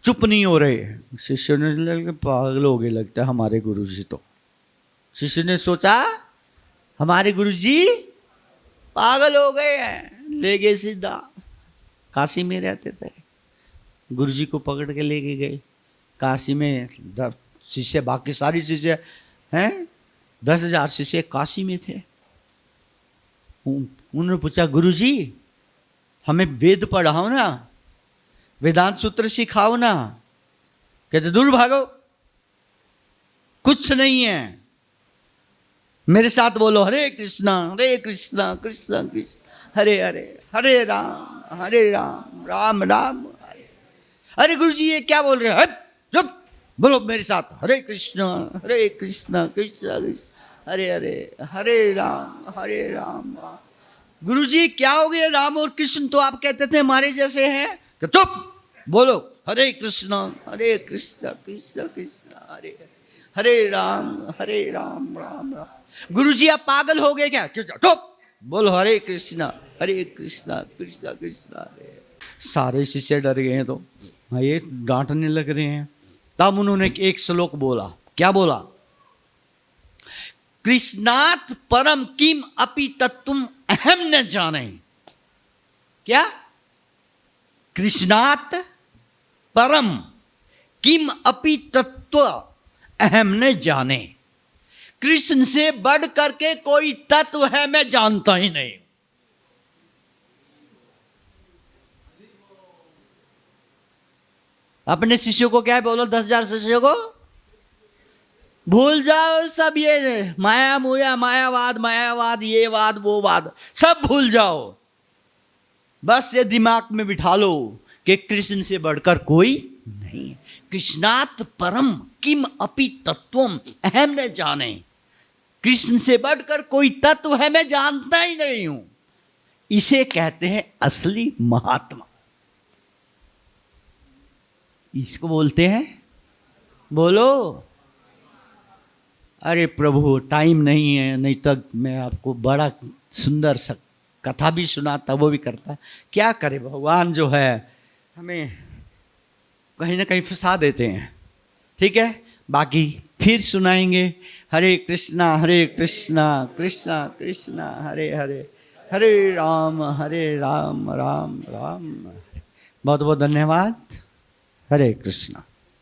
चुप नहीं हो रहे शिष्य ने, लगे पागल हो गए लगता है हमारे गुरुजी। तो शिष्य ने सोचा हमारे गुरुजी पागल हो गए हैं, ले गए सीधा, काशी में रहते थे, गुरुजी को पकड़ के लेके गए काशी में। शिष्य बाकी सारी शिष्य हैं, 10,000 शिष्य काशी में थे। उन्होंने पूछा गुरुजी हमें वेद पढ़ाओ ना, वेदांत सूत्र सिखाओ ना। कहते दूर भागो, कुछ नहीं है, मेरे साथ बोलो हरे कृष्णा कृष्ण कृष्ण हरे हरे, हरे राम राम राम हरे। अरे गुरुजी ये क्या बोल रहे हैं? चुप, बोलो मेरे साथ हरे कृष्ण कृष्ण कृष्ण हरे हरे, हरे राम। गुरुजी क्या हो गया? राम और कृष्ण तो आप कहते थे हमारे जैसे हैं। चुप, बोलो हरे कृष्ण कृष्ण कृष्ण हरे हरे, हरे राम राम राम। गुरुजी आप पागल हो गए क्या? चुप, बोलो हरे कृष्ण कृष्ण कृष्ण हरे। सारे शिष्य डर गए हैं, तो ये डांटने लग रहे हैं। तब उन्होंने एक श्लोक बोला, क्या बोला? कृष्णात् परम किम अपि तत्वम अहम न जाने। क्या? कृष्णात् परम किम अपि तत्व अहम न जाने। कृष्ण से बढ़ करके कोई तत्व है मैं जानता ही नहीं। अपने शिष्यों को क्या है बोलो, 10,000 शिष्यों को भूल जाओ सब ये माया मोया मायावाद मायावाद ये वाद वो वाद सब भूल जाओ। बस ये दिमाग में बिठा लो कि कृष्ण से बढ़कर कोई नहीं है। कृष्णात परम किम अपि तत्वम अहम न जाने। कृष्ण से बढ़कर कोई तत्व है मैं जानता ही नहीं हूं। इसे कहते हैं असली महात्मा। इसको बोलते हैं, बोलो। अरे प्रभु टाइम नहीं है, नहीं तो मैं आपको बड़ा सुंदर सा कथा भी सुनाता, वो भी करता। क्या करे भगवान जो है हमें कहीं ना कहीं फंसा देते हैं। ठीक है, बाकी फिर सुनाएंगे। हरे कृष्णा कृष्णा कृष्णा हरे हरे, हरे राम राम राम। बहुत बहुत धन्यवाद। हरे कृष्णा।